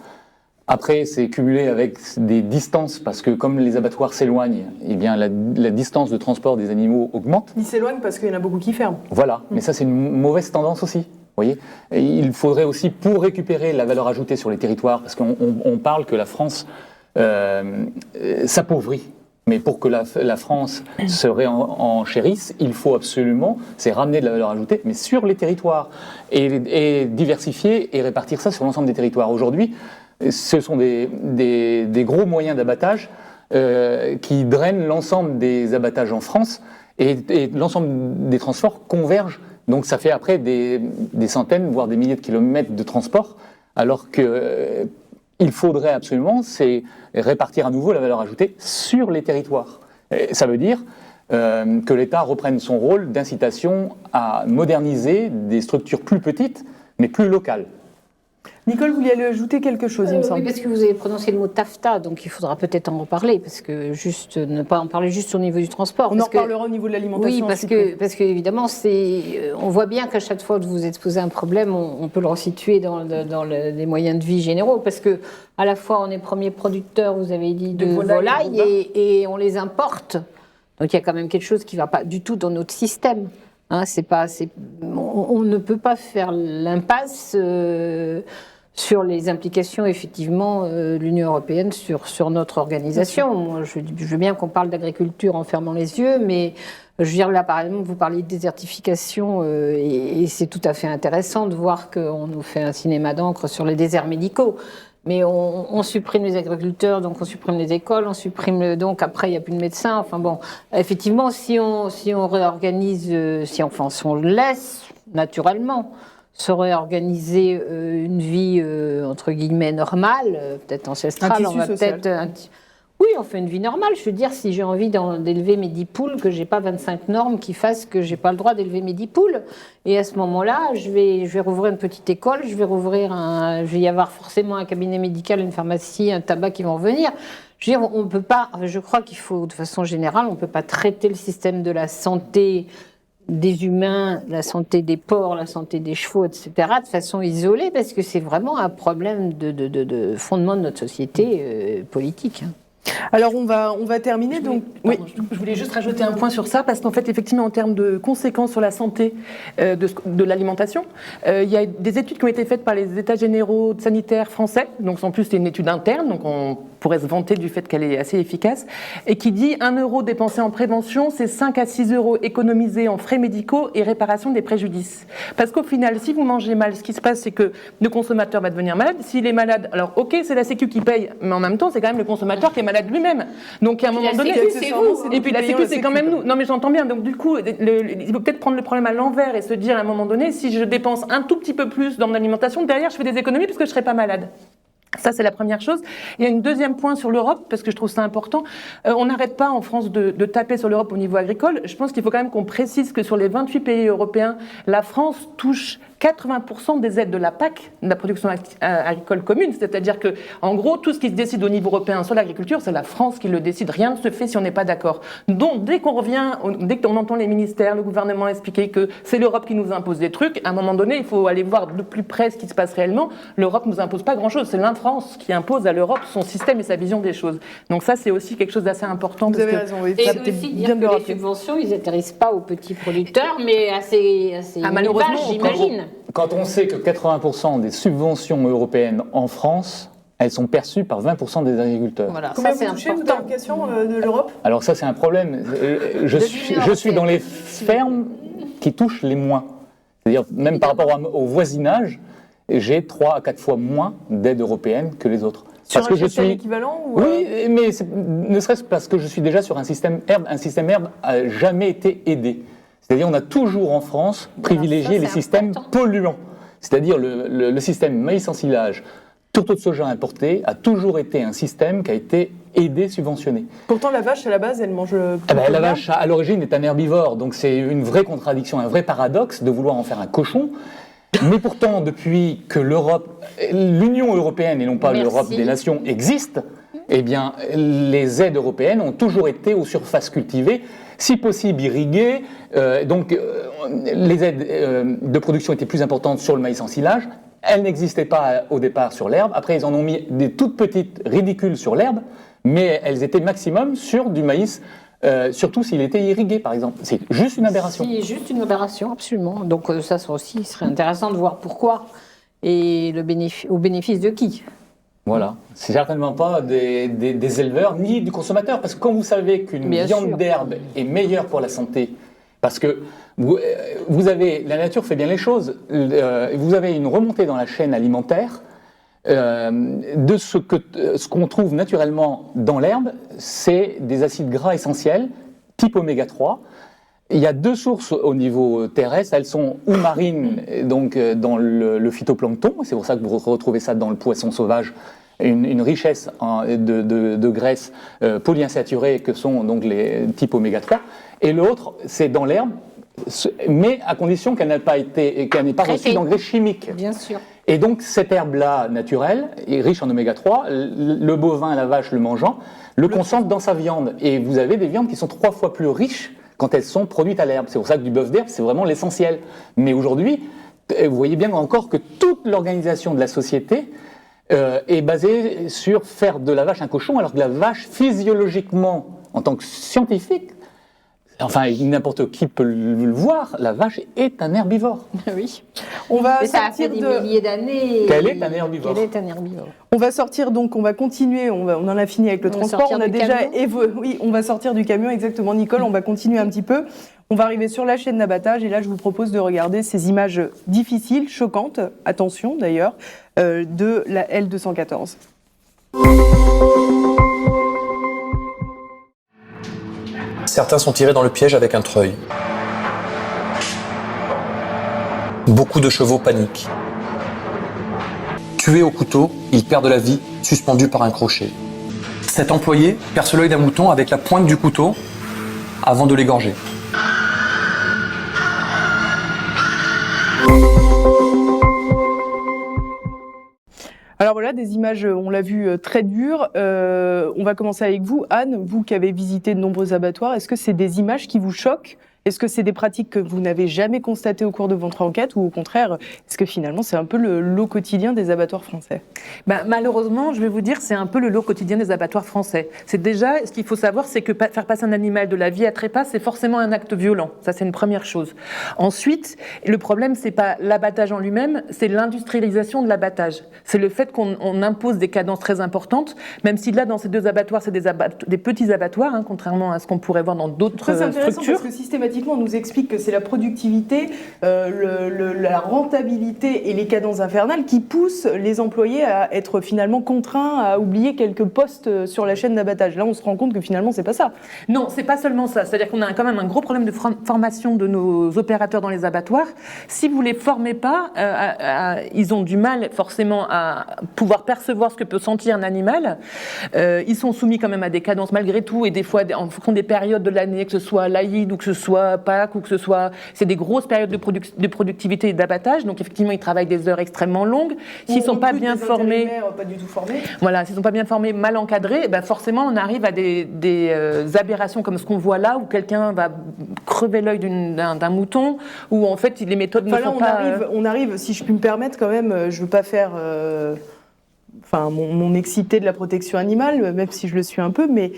Après, c'est cumulé avec des distances, parce que comme les abattoirs s'éloignent, eh bien la distance de transport des animaux augmente. Ils s'éloignent parce qu'il y en a beaucoup qui ferment. Voilà, mais ça c'est une mauvaise tendance aussi. Voyez, et il faudrait aussi, pour récupérer la valeur ajoutée sur les territoires, parce qu'on parle que la France s'appauvrit, mais pour que la France se réenchérisse, il faut absolument, c'est ramener de la valeur ajoutée, mais sur les territoires, et diversifier et répartir ça sur l'ensemble des territoires. Aujourd'hui, ce sont des gros moyens d'abattage qui drainent l'ensemble des abattages en France, et l'ensemble des transports convergent. Donc ça fait après des centaines, voire des milliers de kilomètres de transport, alors qu'il faudrait absolument, c'est répartir à nouveau la valeur ajoutée sur les territoires. Et ça veut dire que l'État reprenne son rôle d'incitation à moderniser des structures plus petites, mais plus locales. Nicole, vous vouliez lui ajouter quelque chose, il me semble. Oui, parce que vous avez prononcé le mot TAFTA, donc il faudra peut-être en reparler, parce que ne pas en parler juste au niveau du transport. On en reparlera au niveau de l'alimentation. Oui, parce que évidemment, on voit bien qu'à chaque fois que vous exposez un problème, on peut le resituer dans les moyens de vie généraux, parce que à la fois on est premier producteur, vous avez dit, de volailles, et on les importe. Donc il y a quand même quelque chose qui ne va pas du tout dans notre système. Hein, on ne peut pas faire l'impasse sur les implications, effectivement, de l'Union européenne sur notre organisation. Moi, je veux bien qu'on parle d'agriculture en fermant les yeux, mais je veux dire, là, par exemple, vous parlez de désertification, et c'est tout à fait intéressant de voir qu'on nous fait un cinéma d'encre sur les déserts médicaux. Mais on supprime les agriculteurs, donc on supprime les écoles, donc après il n'y a plus de médecins. Enfin bon, effectivement, si on réorganise, si on laisse naturellement se réorganiser une vie entre guillemets normale, peut-être ancestrale, Oui, on fait une vie normale. Je veux dire, si j'ai envie d'élever mes 10 poules, que j'ai pas 25 normes qui fassent que j'ai pas le droit d'élever mes 10 poules. Et à ce moment-là, je vais rouvrir une petite école, je vais y avoir forcément un cabinet médical, une pharmacie, un tabac qui vont revenir. Je veux dire, on peut pas, je crois qu'il faut, de façon générale, on peut pas traiter le système de la santé des humains, la santé des porcs, la santé des chevaux, etc., de façon isolée, parce que c'est vraiment un problème de fondement de notre société politique. Alors on va terminer. Je voulais juste rajouter un point sur ça, parce qu'en fait, effectivement, en termes de conséquences sur la santé de l'alimentation, il y a des études qui ont été faites par les États généraux sanitaires français, donc en plus c'est une étude interne, donc on pourrait se vanter du fait qu'elle est assez efficace, et qui dit 1 euro dépensé en prévention, c'est 5 à 6 euros économisés en frais médicaux et réparation des préjudices. Parce qu'au final, si vous mangez mal, ce qui se passe, c'est que le consommateur va devenir malade. S'il est malade, alors ok, c'est la Sécu qui paye, mais en même temps, c'est quand même le consommateur qui est malade lui-même. Donc à un moment donné, c'est vous. et puis la Sécu, c'est quand même nous. Non mais j'entends bien. Donc du coup, il faut peut-être prendre le problème à l'envers et se dire à un moment donné, si je dépense un tout petit peu plus dans mon alimentation, derrière, je fais des économies parce que je serai pas malade. Ça, c'est la première chose. Il y a un deuxième point sur l'Europe, parce que je trouve ça important. On n'arrête pas en France de taper sur l'Europe au niveau agricole. Je pense qu'il faut quand même qu'on précise que sur les 28 pays européens, la France touche 80% des aides de la PAC, de la production agricole commune. C'est-à-dire que, en gros, tout ce qui se décide au niveau européen sur l'agriculture, c'est la France qui le décide. Rien ne se fait si on n'est pas d'accord. Donc, dès qu'on entend les ministères, le gouvernement expliquer que c'est l'Europe qui nous impose des trucs, à un moment donné, il faut aller voir de plus près ce qui se passe réellement. L'Europe ne nous impose pas grand-chose. C'est la France qui impose à l'Europe son système et sa vision des choses. Donc ça, c'est aussi quelque chose d'assez important. Vous avez raison, oui. Et aussi dire que les subventions, ils n'atterrissent pas aux petits producteurs, mais à ces malheureusement, j'imagine. Quand on sait que 80% des subventions européennes en France, elles sont perçues par 20% des agriculteurs. Voilà, Combien ça c'est vous touchez, important. vous, d'allocation de l'Europe ? Alors ça, c'est un problème. Je suis dans les fermes qui touchent les moins. C'est-à-dire, même par rapport au voisinage, j'ai 3 à 4 fois moins d'aide européenne que les autres. Sur un système équivalent ou Oui, mais ne serait-ce parce que je suis déjà sur un système herbe. Un système herbe n'a jamais été aidé. C'est-à-dire on a toujours en France privilégié les systèmes polluants. C'est-à-dire le système maïs en silage, tourteau de soja importé, a toujours été un système qui a été aidé, subventionné. Pourtant, la vache, à la base, elle mange... La vache, à l'origine, est un herbivore. Donc c'est une vraie contradiction, un vrai paradoxe de vouloir en faire un cochon. Mais pourtant, depuis que l'Union européenne, et non pas l'Europe des nations, existe, eh bien, les aides européennes ont toujours été aux surfaces cultivées, si possible irriguées. Les aides de production étaient plus importantes sur le maïs en silage. Elles n'existaient pas au départ sur l'herbe. Après, ils en ont mis des toutes petites ridicules sur l'herbe, mais elles étaient maximum sur du maïs. Surtout s'il était irrigué, par exemple. C'est juste une aberration. C'est juste une aberration, absolument. Donc ça aussi, serait intéressant de voir pourquoi et au bénéfice de qui. Voilà. C'est certainement pas des éleveurs ni du consommateur, parce que quand vous savez qu'une viande d'herbe est meilleure pour la santé, parce que la nature fait bien les choses, vous avez une remontée dans la chaîne alimentaire. De ce qu'on trouve naturellement dans l'herbe, c'est des acides gras essentiels, type oméga 3. Il y a 2 sources au niveau terrestre, elles sont ou marines, donc dans le phytoplancton, c'est pour ça que vous retrouvez ça dans le poisson sauvage, une richesse de graisses polyinsaturées que sont donc les types oméga 3, et l'autre, c'est dans l'herbe, mais à condition qu'elle n'ait pas reçu d'engrais chimiques. Bien sûr. Et donc, cette herbe-là, naturelle, est riche en oméga 3, le bovin, la vache le mangeant, le concentre dans sa viande. Et vous avez des viandes qui sont 3 fois plus riches quand elles sont produites à l'herbe. C'est pour ça que du bœuf d'herbe, c'est vraiment l'essentiel. Mais aujourd'hui, vous voyez bien encore que toute l'organisation de la société est basée sur faire de la vache un cochon, alors que la vache, physiologiquement, en tant que scientifique, enfin, n'importe qui peut le voir, la vache est un herbivore. Oui. Ça a fait des milliers d'années. Qu'elle est un herbivore. Qu'elle est un herbivore. On va sortir donc, on va continuer, on en a fini avec le transport, on a déjà oui, on va sortir du camion, exactement Nicole, on va continuer un petit peu. On va arriver sur la chaîne d'abattage et là je vous propose de regarder ces images difficiles, choquantes, attention d'ailleurs, de la L214. Certains sont tirés dans le piège avec un treuil. Beaucoup de chevaux paniquent. Tués au couteau, ils perdent la vie, suspendus par un crochet. Cet employé perce l'œil d'un mouton avec la pointe du couteau avant de l'égorger. Alors voilà, des images, on l'a vu, très dures. On va commencer avec vous, Anne, vous qui avez visité de nombreux abattoirs. Est-ce que c'est des images qui vous choquent ? Est-ce que c'est des pratiques que vous n'avez jamais constatées au cours de votre enquête ou au contraire, est-ce que finalement c'est un peu le lot quotidien des abattoirs français ? Malheureusement, je vais vous dire, c'est un peu le lot quotidien des abattoirs français. C'est déjà, ce qu'il faut savoir, c'est que faire passer un animal de la vie à trépas, c'est forcément un acte violent. Ça, c'est une première chose. Ensuite, le problème, c'est pas l'abattage en lui-même, c'est l'industrialisation de l'abattage. C'est le fait qu'on impose des cadences très importantes, même si là, dans ces deux abattoirs, c'est des petits abattoirs, hein, contrairement à ce qu'on pourrait voir dans d'autres C'est intéressant structures. parce que systématiquement, on nous explique que c'est la productivité, la rentabilité et les cadences infernales qui poussent les employés à être finalement contraints à oublier quelques postes sur la chaîne d'abattage. Là, on se rend compte que finalement, c'est pas ça. Non, c'est pas seulement ça. C'est-à-dire qu'on a quand même un gros problème de formation de nos opérateurs dans les abattoirs. Si vous les formez pas, ils ont du mal forcément à pouvoir percevoir ce que peut sentir un animal. Ils sont soumis quand même à des cadences malgré tout et des fois en fonction des périodes de l'année, que ce soit l'Aïd ou que ce soit Pâques ou que ce soit, c'est des grosses périodes de productivité et d'abattage. Donc effectivement, ils travaillent des heures extrêmement longues. S'ils sont pas bien formés, pas du tout formés. Voilà, s'ils sont pas bien formés, mal encadrés, forcément on arrive à des aberrations comme ce qu'on voit là, où quelqu'un va crever l'œil d'un mouton, où en fait les méthodes ne sont pas. On arrive, si je puis me permettre quand même, je veux pas faire. Mon excité de la protection animale, même si je le suis un peu, mais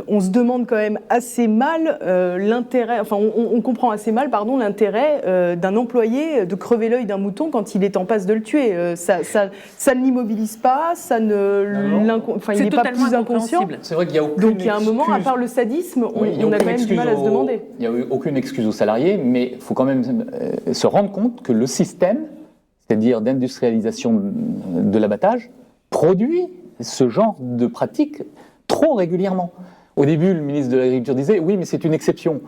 on se demande quand même assez mal l'intérêt, on comprend assez mal, l'intérêt d'un employé de crever l'œil d'un mouton quand il est en passe de le tuer. Ça ne l'immobilise pas, ça ne, il n'est pas plus inconscient. C'est vrai qu'il y a aucune Donc il y a un moment, à part le sadisme, on a quand même du mal à se demander. Il n'y a eu aucune excuse aux salariés, mais il faut quand même se rendre compte que le système, c'est-à-dire d'industrialisation de l'abattage, produit ce genre de pratique trop régulièrement. Au début, le ministre de l'Agriculture disait « oui, mais c'est une exception ».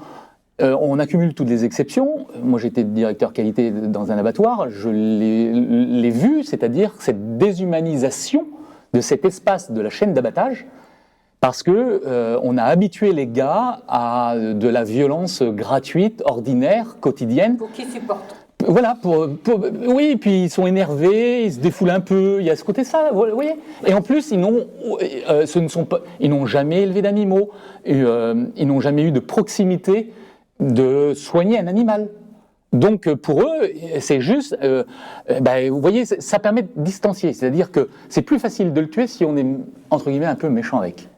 On accumule toutes les exceptions. Moi, j'étais directeur qualité dans un abattoir, je l'ai vu, c'est-à-dire cette déshumanisation de cet espace de la chaîne d'abattage, parce que on a habitué les gars à de la violence gratuite, ordinaire, quotidienne. Pour qu'ils supportent. Voilà, oui, puis ils sont énervés, ils se défoulent un peu, il y a ce côté ça, vous voyez. Et en plus, ils n'ont jamais élevé d'animaux, ils n'ont jamais eu de proximité de soigner un animal. Donc pour eux, c'est juste, vous voyez, ça permet de distancier, c'est-à-dire que c'est plus facile de le tuer si on est, entre guillemets, un peu méchant avec.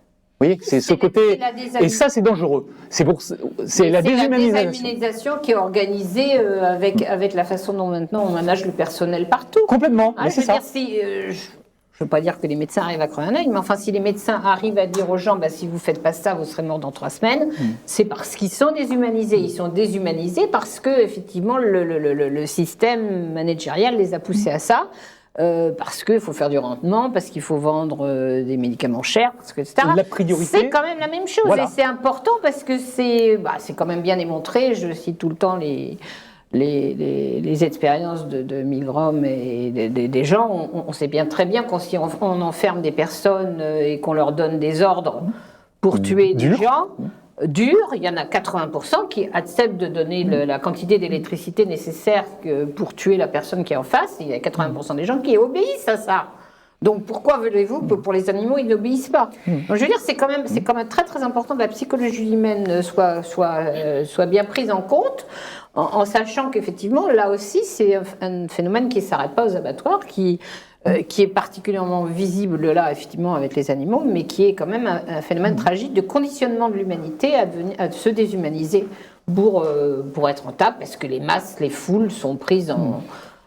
Vous voyez, c'est ce côté, et ça c'est dangereux. C'est la déshumanisation. La déshumanisation qui est organisée avec la façon dont maintenant on manage le personnel partout. Complètement, mais c'est ça. Je ne veux pas dire que les médecins arrivent à crever un œil, mais enfin si les médecins arrivent à dire aux gens, si vous ne faites pas ça, vous serez mort dans 3 semaines, c'est parce qu'ils sont déshumanisés. Ils sont déshumanisés parce que effectivement le système managérial les a poussés à ça. Parce qu'il faut faire du rendement, parce qu'il faut vendre des médicaments chers, parce que, etc. La priorité, c'est quand même la même chose, voilà. Et c'est important parce que c'est quand même bien démontré. Je cite tout le temps les expériences de Milgram et des gens. On sait très bien si on enferme des personnes et qu'on leur donne des ordres pour tuer des gens. Il y en a 80% qui acceptent de donner la quantité d'électricité nécessaire pour tuer la personne qui est en face. Il y a 80% des gens qui obéissent à ça. Donc pourquoi voulez-vous que pour les animaux ils n'obéissent pas ? Donc je veux dire, c'est quand même très très important que la psychologie humaine soit bien prise en compte, en sachant qu'effectivement là aussi c'est un phénomène qui ne s'arrête pas aux abattoirs, qui est particulièrement visible là, effectivement, avec les animaux, mais qui est quand même un phénomène tragique de conditionnement de l'humanité à se déshumaniser pour être rentable, parce que les masses, les foules sont prises en...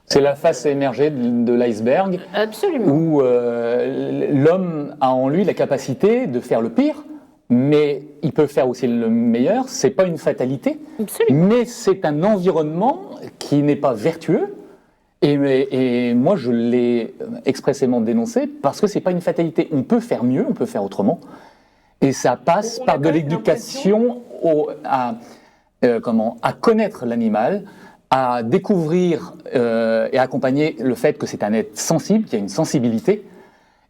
C'est la face émergée de l'iceberg. Absolument. Où l'homme a en lui la capacité de faire le pire, mais il peut faire aussi le meilleur. C'est pas une fatalité, absolument. Mais c'est un environnement qui n'est pas vertueux. Et moi, je l'ai expressément dénoncé parce que c'est pas une fatalité. On peut faire mieux, on peut faire autrement. Et ça passe par de l'éducation à connaître l'animal, à découvrir et accompagner le fait que c'est un être sensible, qu'il y a une sensibilité.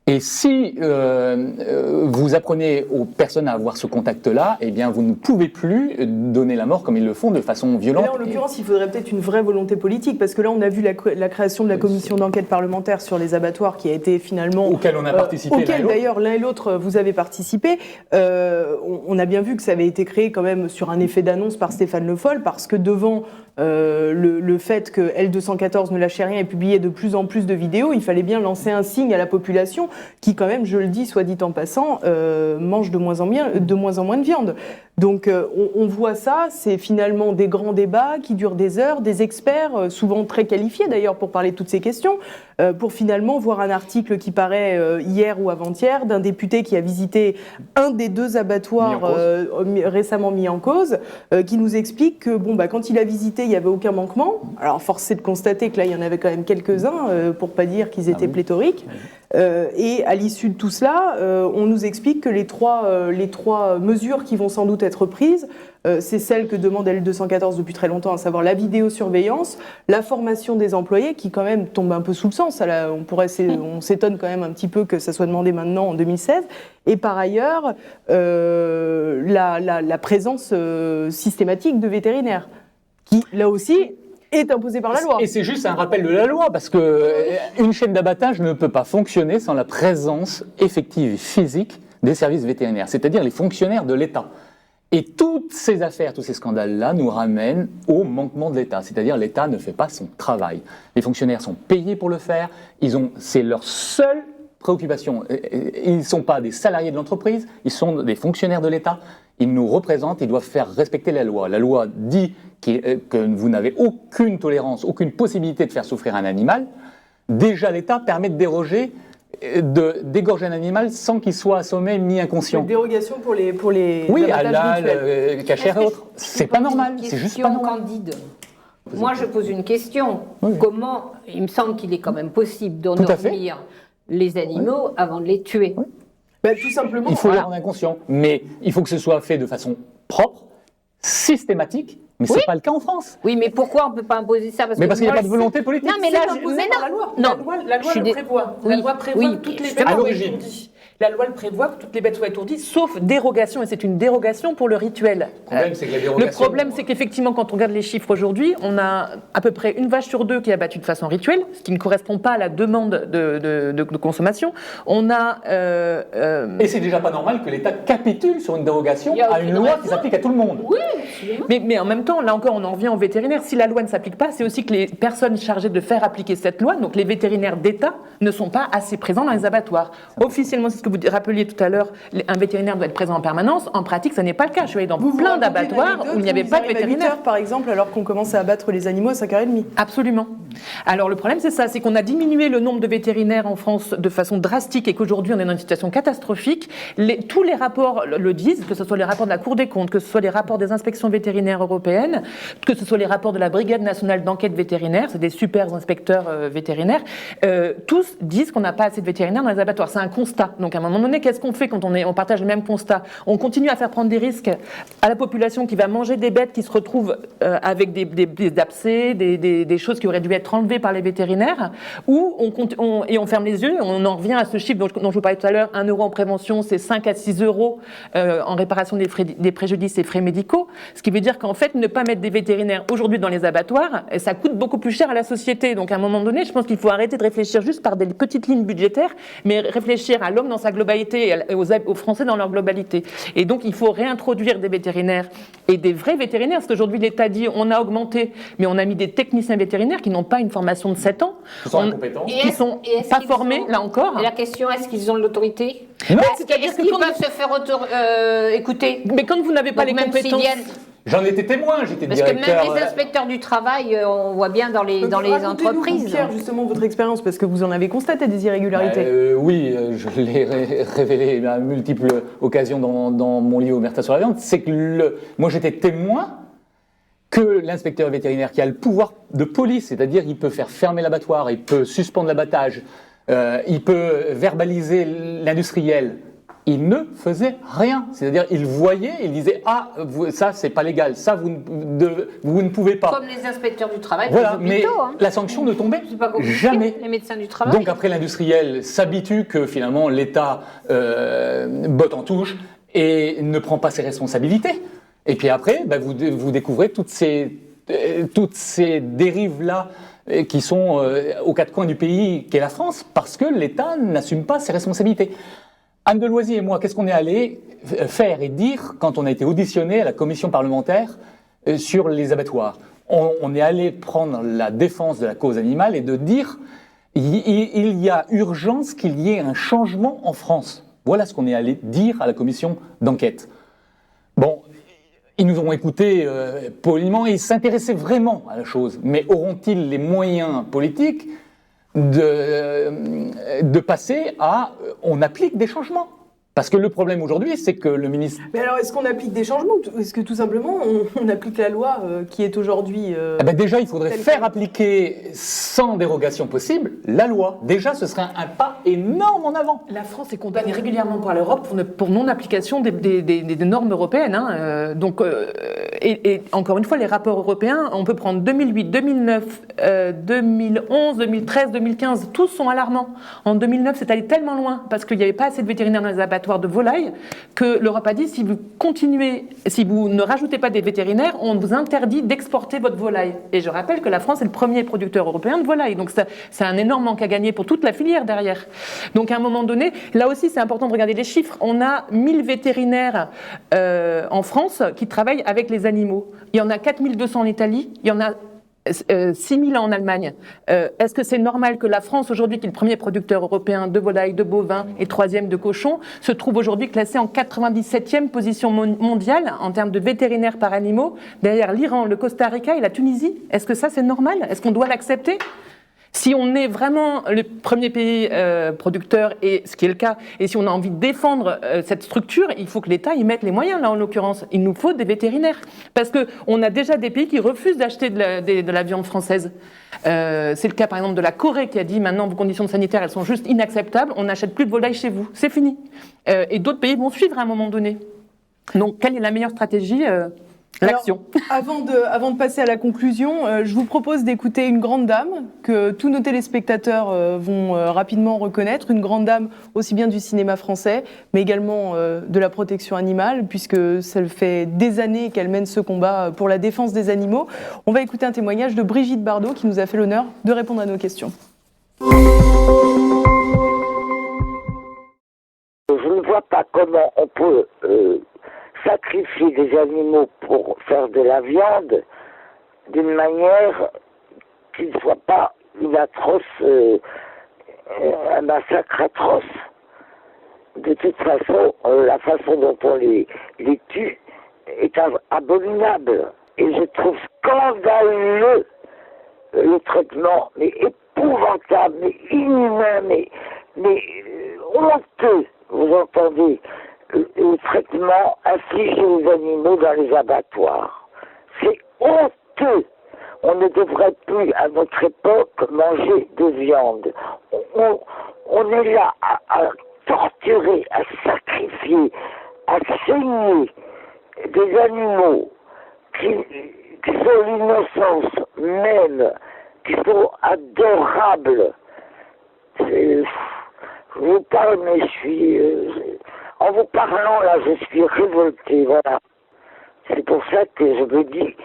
Et si vous apprenez aux personnes à avoir ce contact-là, eh bien, vous ne pouvez plus donner la mort comme ils le font de façon violente. Mais là, en l'occurrence, il faudrait peut-être une vraie volonté politique, parce que là, on a vu la création de la commission d'enquête parlementaire sur les abattoirs qui a été finalement... Auquel on a participé. Auquel, d'ailleurs, l'un et l'autre, vous avez participé. On a bien vu que ça avait été créé quand même sur un effet d'annonce par Stéphane Le Foll, parce que devant le fait que L214 ne lâchait rien et publiait de plus en plus de vidéos, il fallait bien lancer un signe à la population qui, quand même, je le dis, soit dit en passant, mange de moins en moins de viande. Donc on voit ça, c'est finalement des grands débats qui durent des heures, des experts, souvent très qualifiés d'ailleurs pour parler de toutes ces questions, pour finalement voir un article qui paraît hier ou avant-hier d'un député qui a visité un des 2 abattoirs récemment mis en cause, qui nous explique que quand il a visité, il n'y avait aucun manquement. Alors force est de constater que là, il y en avait quand même quelques-uns, pour pas dire qu'ils étaient pléthoriques. Et à l'issue de tout cela, on nous explique que les trois mesures qui vont sans doute être prises, c'est celle que demande L214 depuis très longtemps, à savoir la vidéosurveillance, la formation des employés, qui quand même tombe un peu sous le sens. On s'étonne quand même un petit peu que ça soit demandé maintenant en 2016. Et par ailleurs, la présence systématique de vétérinaires, qui là aussi est imposée par la loi. Et c'est juste un rappel de la loi, parce qu'une chaîne d'abattage ne peut pas fonctionner sans la présence effective et physique des services vétérinaires, c'est-à-dire les fonctionnaires de l'État. Et toutes ces affaires, tous ces scandales-là nous ramènent au manquement de l'État, c'est-à-dire l'État ne fait pas son travail. Les fonctionnaires sont payés pour le faire, c'est leur seule préoccupation. Ils ne sont pas des salariés de l'entreprise, ils sont des fonctionnaires de l'État, ils nous représentent, ils doivent faire respecter la loi. La loi dit que vous n'avez aucune tolérance, aucune possibilité de faire souffrir un animal. Déjà, l'État permet de déroger, d'égorger un animal sans qu'il soit assommé ni inconscient. Une dérogation pour les oui, abattages rituels. cachère et autres. C'est pas normal, c'est juste pas normal. Candide. Moi, je pose une question. Oui. Comment, il me semble qu'il est quand même possible d'endormir les animaux avant de les tuer. Oui. Tout simplement. Il faut les rendre inconscients, mais il faut que ce soit fait de façon propre, systématique. Mais c'est pas le cas en France. Oui, mais pourquoi on ne peut pas imposer ça? Parce qu'il n'y a pas de volonté politique. Non, mais là, la loi le prévoit. La loi prévoit que toutes les bêtes soient étourdies. La loi le prévoit que toutes les bêtes soient étourdies, sauf dérogation, et c'est une dérogation pour le rituel. Le problème, c'est qu'effectivement, quand on regarde les chiffres aujourd'hui, on a à peu près une vache sur 2 qui est abattue de façon rituelle, ce qui ne correspond pas à la demande de consommation. On a... Et c'est déjà pas normal que l'État capitule sur une dérogation à une loi qui s'applique à tout le monde. Oui, mais en même temps, là encore, on en revient aux vétérinaires. Si la loi ne s'applique pas, c'est aussi que les personnes chargées de faire appliquer cette loi, donc les vétérinaires d'État, ne sont pas assez présents dans les abattoirs. Officiellement, c'est ce que vous rappeliez tout à l'heure, un vétérinaire doit être présent en permanence. En pratique, ça n'est pas le cas. Je suis allée dans plein d'abattoirs où il n'y avait pas de vétérinaire. À 8h, par exemple, alors qu'on commence à abattre les animaux à 5h30. Absolument. Alors le problème, c'est ça, c'est qu'on a diminué le nombre de vétérinaires en France de façon drastique et qu'aujourd'hui, on est dans une situation catastrophique. Tous les rapports le disent, que ce soit les rapports de la Cour des comptes, que ce soit les rapports des inspections vétérinaires européennes, que ce soit les rapports de la Brigade nationale d'enquête vétérinaire, c'est des super inspecteurs vétérinaires, tous disent qu'on n'a pas assez de vétérinaires dans les abattoirs. C'est un constat. Donc à un moment donné, qu'est-ce qu'on fait quand on partage le même constat? On continue à faire prendre des risques à la population qui va manger des bêtes qui se retrouvent avec des abcès, des choses qui auraient dû être enlevées par les vétérinaires, ou on ferme les yeux, on en revient à ce chiffre dont je vous parlais tout à l'heure, 1 euro en prévention, c'est 5 à 6 euros en réparation des préjudices et frais médicaux, ce qui veut dire qu'en fait, ne pas mettre des vétérinaires aujourd'hui dans les abattoirs, ça coûte beaucoup plus cher à la société. Donc à un moment donné, je pense qu'il faut arrêter de réfléchir juste par des petites lignes budgétaires, mais réfléchir à l'homme dans sa globalité et aux Français dans leur globalité. Et donc il faut réintroduire des vétérinaires et des vrais vétérinaires, parce qu'aujourd'hui l'État dit on a augmenté, mais on a mis des techniciens vétérinaires qui n'ont pas une formation de 7 ans, qui sont pas formés, là encore. Et la question, est-ce qu'ils ont de l'autorité? C'est-à-dire qu'ils peuvent se faire écouter? Mais quand vous n'avez pas les compétences... J'en étais témoin, j'étais directeur. Parce que même les inspecteurs du travail, on voit bien dans les entreprises. Pierre, justement, votre expérience, parce que vous en avez constaté des irrégularités. Oui, je l'ai révélé à multiples occasions dans mon livre Omerta sur la viande. C'est que moi j'étais témoin que l'inspecteur vétérinaire qui a le pouvoir de police, c'est-à-dire il peut faire fermer l'abattoir, il peut suspendre l'abattage, il peut verbaliser l'industriel il ne faisait rien. C'est-à-dire, il voyait, il disait « Ah, ça, c'est pas légal, ça, vous ne pouvez pas. » Comme les inspecteurs du travail, Voilà, les hôpitaux, mais la sanction ne tombait C'est pas compliqué, jamais. les médecins du travail. Donc après, l'industriel s'habitue que finalement l'État botte en touche et ne prend pas ses responsabilités. Et puis après, vous découvrez toutes ces dérives-là qui sont aux quatre coins du pays qu'est la France, parce que l'État n'assume pas ses responsabilités. Anne Deloisy et moi, qu'est-ce qu'on est allé faire et dire quand on a été auditionné à la commission parlementaire sur les abattoirs? On est allé prendre la défense de la cause animale et de dire il y a urgence qu'il y ait un changement en France. Voilà ce qu'on est allé dire à la commission d'enquête. Bon, ils nous ont écoutés poliment et ils s'intéressaient vraiment à la chose. Mais auront-ils les moyens politiques de passer à on applique des changements? Parce que le problème aujourd'hui, c'est que le ministre... Mais alors, est-ce qu'on applique des changements ou est-ce que tout simplement on applique la loi qui est aujourd'hui... déjà, il faudrait faire appliquer sans dérogation possible la loi. Déjà, ce serait un pas énorme en avant. La France est condamnée régulièrement par l'Europe pour non-application des normes européennes. Et encore une fois, les rapports européens, on peut prendre 2008, 2009, 2011, 2013, 2015, tous sont alarmants. En 2009, c'est allé tellement loin parce qu'il n'y avait pas assez de vétérinaires dans les abattoirs de volailles que l'Europe a dit si vous ne rajoutez pas des vétérinaires, on vous interdit d'exporter votre volaille. Et je rappelle que la France est le premier producteur européen de volailles. Donc c'est un énorme manque à gagner pour toute la filière derrière. Donc à un moment donné, là aussi c'est important de regarder les chiffres. On a 1000 vétérinaires en France qui travaillent avec les animaux. Il y en a 4200 en Italie, il y en a 6000 en Allemagne. Est-ce que c'est normal que la France, aujourd'hui, qui est le premier producteur européen de volailles, de bovins et troisième de cochons, se trouve aujourd'hui classée en 97e position mondiale en termes de vétérinaires par animaux, derrière l'Iran, le Costa Rica et la Tunisie? Est-ce que ça, c'est normal? Est-ce qu'on doit l'accepter? Si on est vraiment le premier pays producteur, et ce qui est le cas, et si on a envie de défendre cette structure, il faut que l'État y mette les moyens, là en l'occurrence. Il nous faut des vétérinaires. Parce qu'on a déjà des pays qui refusent d'acheter de la viande française. C'est le cas par exemple de la Corée qui a dit maintenant vos conditions sanitaires elles sont juste inacceptables, on n'achète plus de volailles chez vous, c'est fini. Et d'autres pays vont suivre à un moment donné. Donc quelle est la meilleure stratégie L'action. Avant de passer à la conclusion, je vous propose d'écouter une grande dame que tous nos téléspectateurs vont rapidement reconnaître, une grande dame aussi bien du cinéma français, mais également de la protection animale, puisque ça fait des années qu'elle mène ce combat pour la défense des animaux. On va écouter un témoignage de Brigitte Bardot qui nous a fait l'honneur de répondre à nos questions. Je ne vois pas comment on peut sacrifier des animaux pour faire de la viande d'une manière qui ne soit pas un massacre atroce. De toute façon, la façon dont on les tue est abominable. Et je trouve scandaleux le traitement, mais épouvantable, mais inhumain, mais honteux, vous entendez, le traitement infligé aux animaux dans les abattoirs. C'est honteux. On ne devrait plus, à notre époque, manger de viande. On est là à torturer, à sacrifier, à saigner des animaux qui sont l'innocence même, qui sont adorables. Je vous parle, mais je suis... en vous parlant, là, je suis révolté, voilà. C'est pour ça que je me dis,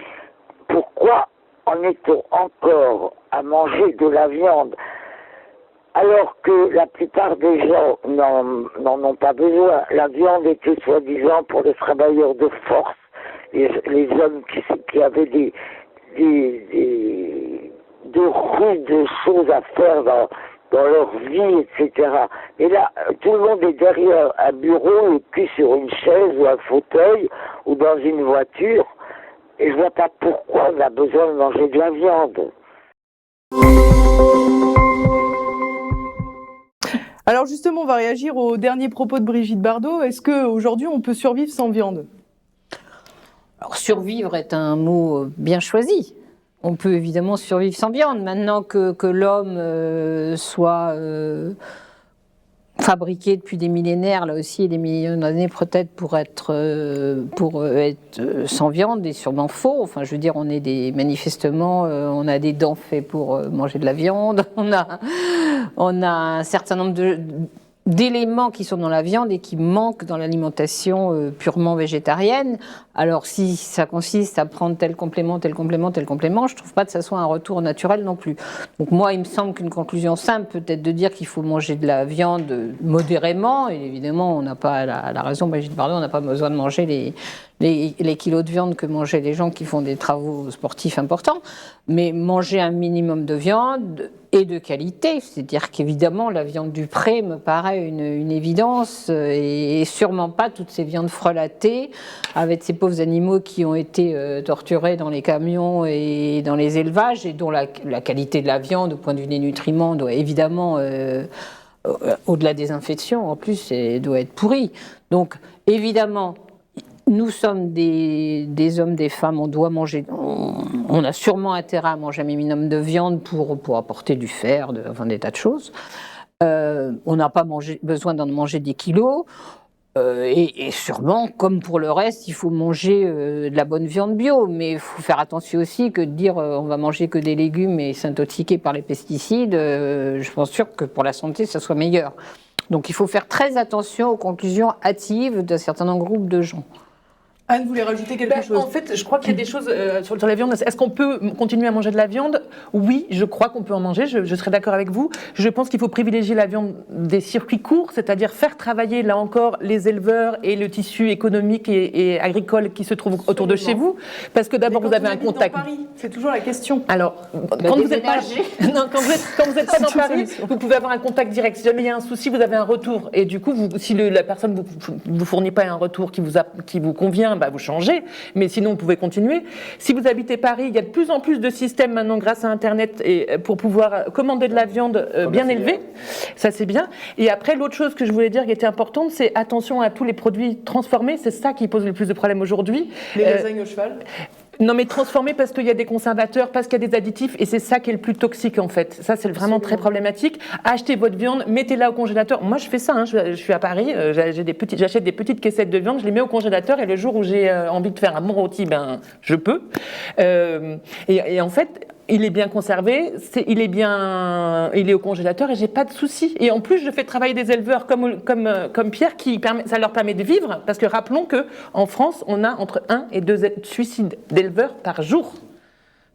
pourquoi en est-on encore à manger de la viande alors que la plupart des gens n'en ont pas besoin? La viande était soi-disant pour les travailleurs de force, les hommes qui avaient de rudes choses à faire dans leur vie, etc. Et là, tout le monde est derrière un bureau et puis sur une chaise ou un fauteuil ou dans une voiture. Et je vois pas pourquoi on a besoin de manger de la viande. Alors justement, on va réagir aux derniers propos de Brigitte Bardot. Est-ce qu'aujourd'hui, on peut survivre sans viande? Alors, survivre est un mot bien choisi. On peut évidemment survivre sans viande. Maintenant que l'homme soit fabriqués depuis des millénaires, là aussi, et des millions d'années peut-être pour être sans viande, est sûrement faux. Enfin, je veux dire, manifestement, on a des dents faites pour manger de la viande, on a un certain nombre d'éléments qui sont dans la viande et qui manquent dans l'alimentation purement végétarienne. Alors, si ça consiste à prendre tel complément, je ne trouve pas que ça soit un retour naturel non plus. Donc moi, il me semble qu'une conclusion simple peut-être de dire qu'il faut manger de la viande modérément, et évidemment, on n'a pas la raison, Brigitte Bardot, on n'a pas besoin de manger les kilos de viande que mangeaient les gens qui font des travaux sportifs importants, mais manger un minimum de viande et de qualité, c'est-à-dire qu'évidemment la viande du pré me paraît une évidence, et sûrement pas toutes ces viandes frelatées avec ces pauvres animaux qui ont été torturés dans les camions et dans les élevages, et dont la qualité de la viande au point de vue des nutriments doit évidemment, au-delà des infections en plus, doit être pourrie. Donc évidemment, nous sommes des hommes, des femmes, on doit manger, on a sûrement intérêt à manger un minimum de viande pour apporter du fer, enfin des tas de choses. On n'a pas besoin d'en manger des kilos. Et sûrement, comme pour le reste, il faut manger de la bonne viande bio. Mais il faut faire attention aussi que de dire on va manger que des légumes et s'intoxiquer par les pesticides, je pense sûr que pour la santé, ça soit meilleur. Donc il faut faire très attention aux conclusions hâtives d'un certain nombre de groupes de gens. Anne voulait rajouter quelque chose. En fait, je crois qu'il y a des choses sur la viande. Est-ce qu'on peut continuer à manger de la viande ? Oui, je crois qu'on peut en manger, je serais d'accord avec vous. Je pense qu'il faut privilégier la viande des circuits courts, c'est-à-dire faire travailler, là encore, les éleveurs et le tissu économique et agricole qui se trouve autour de chez vous. Parce que d'abord, vous avez un contact. Dans Paris, c'est toujours la question. Alors, quand vous n'êtes pas dans Paris, vous pouvez avoir un contact direct. Si jamais il y a un souci, vous avez un retour. Et du coup, si la personne ne vous fournit pas un retour qui vous convient, vous changez, mais sinon vous pouvez continuer. Si vous habitez Paris, il y a de plus en plus de systèmes maintenant grâce à Internet pour pouvoir commander de la viande bien élevée. Ça, c'est bien. Et après, l'autre chose que je voulais dire qui était importante, c'est attention à tous les produits transformés. C'est ça qui pose le plus de problèmes aujourd'hui. Les lasagnes au cheval. Non, mais transformés parce qu'il y a des conservateurs, parce qu'il y a des additifs, et c'est ça qui est le plus toxique en fait. Ça, c'est vraiment très problématique. Achetez votre viande, mettez-la au congélateur. Moi, je fais ça. Je suis à Paris, j'achète des petites caissettes de viande, je les mets au congélateur, et le jour où j'ai envie de faire un bon rôti, je peux. Et en fait, il est bien conservé, il est au congélateur et j'ai pas de souci. Et en plus, je fais travailler des éleveurs comme Pierre, ça leur permet de vivre, parce que rappelons que en France, on a entre 1 et 2 suicides d'éleveurs par jour.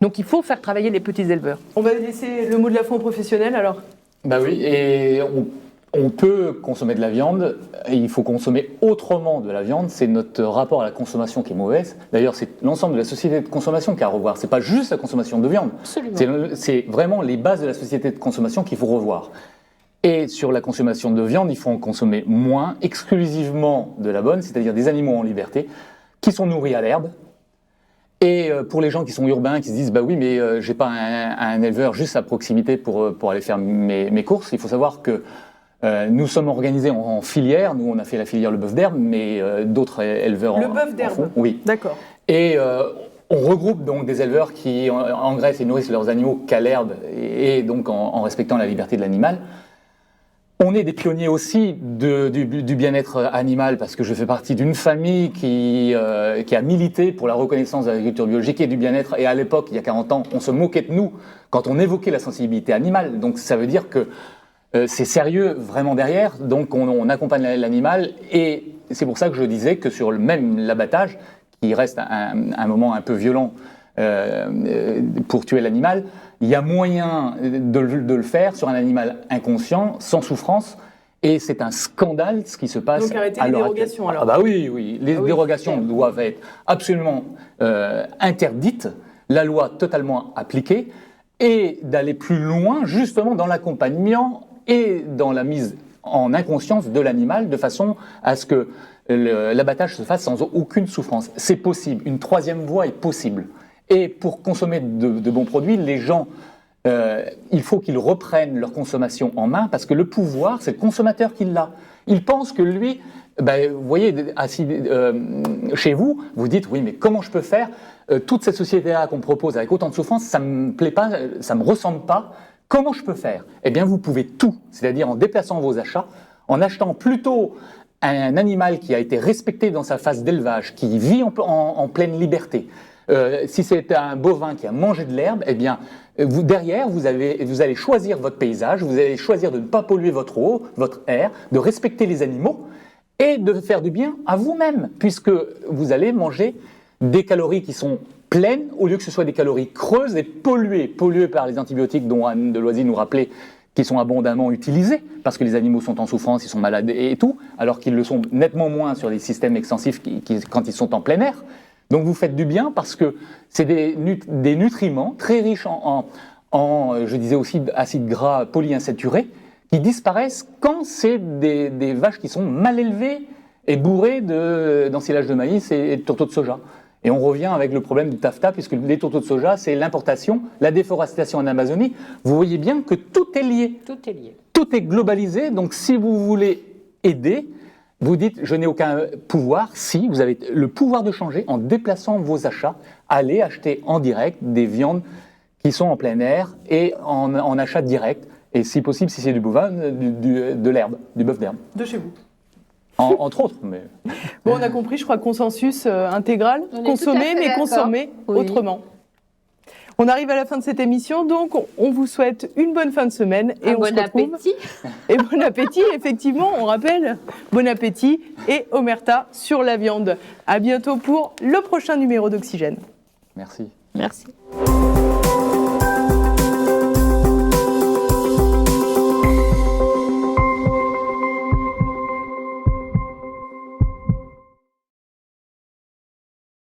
Donc il faut faire travailler les petits éleveurs. On va laisser le mot de la fin aux professionnels alors. Bah oui, et on peut consommer de la viande, et il faut consommer autrement de la viande. C'est notre rapport à la consommation qui est mauvaise. D'ailleurs, c'est l'ensemble de la société de consommation qu'il y a à revoir. C'est pas juste la consommation de viande. C'est vraiment les bases de la société de consommation qu'il faut revoir. Et sur la consommation de viande, il faut en consommer moins, exclusivement de la bonne, c'est-à-dire des animaux en liberté, qui sont nourris à l'herbe. Et pour les gens qui sont urbains, qui se disent « bah oui, mais j'ai pas un éleveur juste à proximité pour aller faire mes courses », il faut savoir que nous sommes organisés en filière. Nous, on a fait la filière le bœuf d'herbe, mais d'autres éleveurs le bœuf d'herbe. Oui. D'accord. Et on regroupe donc des éleveurs qui engraissent et nourrissent leurs animaux qu'à l'herbe, et donc en respectant la liberté de l'animal. On est des pionniers aussi du bien-être animal, parce que je fais partie d'une famille qui a milité pour la reconnaissance de l'agriculture biologique et du bien-être. Et à l'époque, il y a 40 ans, on se moquait de nous quand on évoquait la sensibilité animale. Donc ça veut dire que c'est sérieux vraiment derrière, donc on accompagne l'animal, et c'est pour ça que je disais que sur même l'abattage, qui reste un moment un peu violent pour tuer l'animal, il y a moyen de le faire sur un animal inconscient, sans souffrance, et c'est un scandale ce qui se passe. Donc arrêtez les dérogations alors. Ah bah oui, les dérogations doivent être absolument interdites, la loi totalement appliquée, et d'aller plus loin justement dans l'accompagnement et dans la mise en inconscience de l'animal, de façon à ce que l'abattage se fasse sans aucune souffrance. C'est possible, une troisième voie est possible. Et pour consommer de bons produits, les gens, il faut qu'ils reprennent leur consommation en main, parce que le pouvoir, c'est le consommateur qui l'a. Il pense que lui, vous voyez, assis chez vous, vous dites, oui, mais comment je peux faire toute cette société-là qu'on me propose avec autant de souffrance, ça me plaît pas, ça me ressemble pas. Comment je peux faire ? Eh bien, vous pouvez tout, c'est-à-dire en déplaçant vos achats, en achetant plutôt un animal qui a été respecté dans sa phase d'élevage, qui vit en pleine liberté. Si c'est un bovin qui a mangé de l'herbe, eh bien, derrière, vous allez choisir votre paysage, vous allez choisir de ne pas polluer votre eau, votre air, de respecter les animaux et de faire du bien à vous-même, puisque vous allez manger des calories qui sont pleines, au lieu que ce soit des calories creuses et polluées par les antibiotiques dont Anne Deloisy nous rappelait, qui sont abondamment utilisés, parce que les animaux sont en souffrance, ils sont malades et tout, alors qu'ils le sont nettement moins sur les systèmes extensifs quand ils sont en plein air. Donc vous faites du bien parce que c'est des nutriments très riches je disais aussi, acides gras polyinsaturés, qui disparaissent quand c'est des vaches qui sont mal élevées et bourrées d'ensilage de maïs et de tourteaux de soja. Et on revient avec le problème du taffetas, puisque les tourteaux de soja, c'est l'importation, la déforestation en Amazonie. Vous voyez bien que tout est lié. Tout est lié. Tout est globalisé. Donc si vous voulez aider, vous dites, je n'ai aucun pouvoir. Si, vous avez le pouvoir de changer en déplaçant vos achats. Allez acheter en direct des viandes qui sont en plein air et en achat direct. Et si possible, si c'est du bovin, de l'herbe, du bœuf d'herbe. De chez vous. Entre autres. Mais... Bon, on a compris, je crois, consensus intégral. On est Consommer, tout à fait mais d'accord. consommer Oui. autrement. On arrive à la fin de cette émission, donc on vous souhaite une bonne fin de semaine et on Bon se retrouve. appétit. Et bon appétit, effectivement, on rappelle, bon appétit et omerta sur la viande. À bientôt pour le prochain numéro d'Oxygène. Merci. Merci.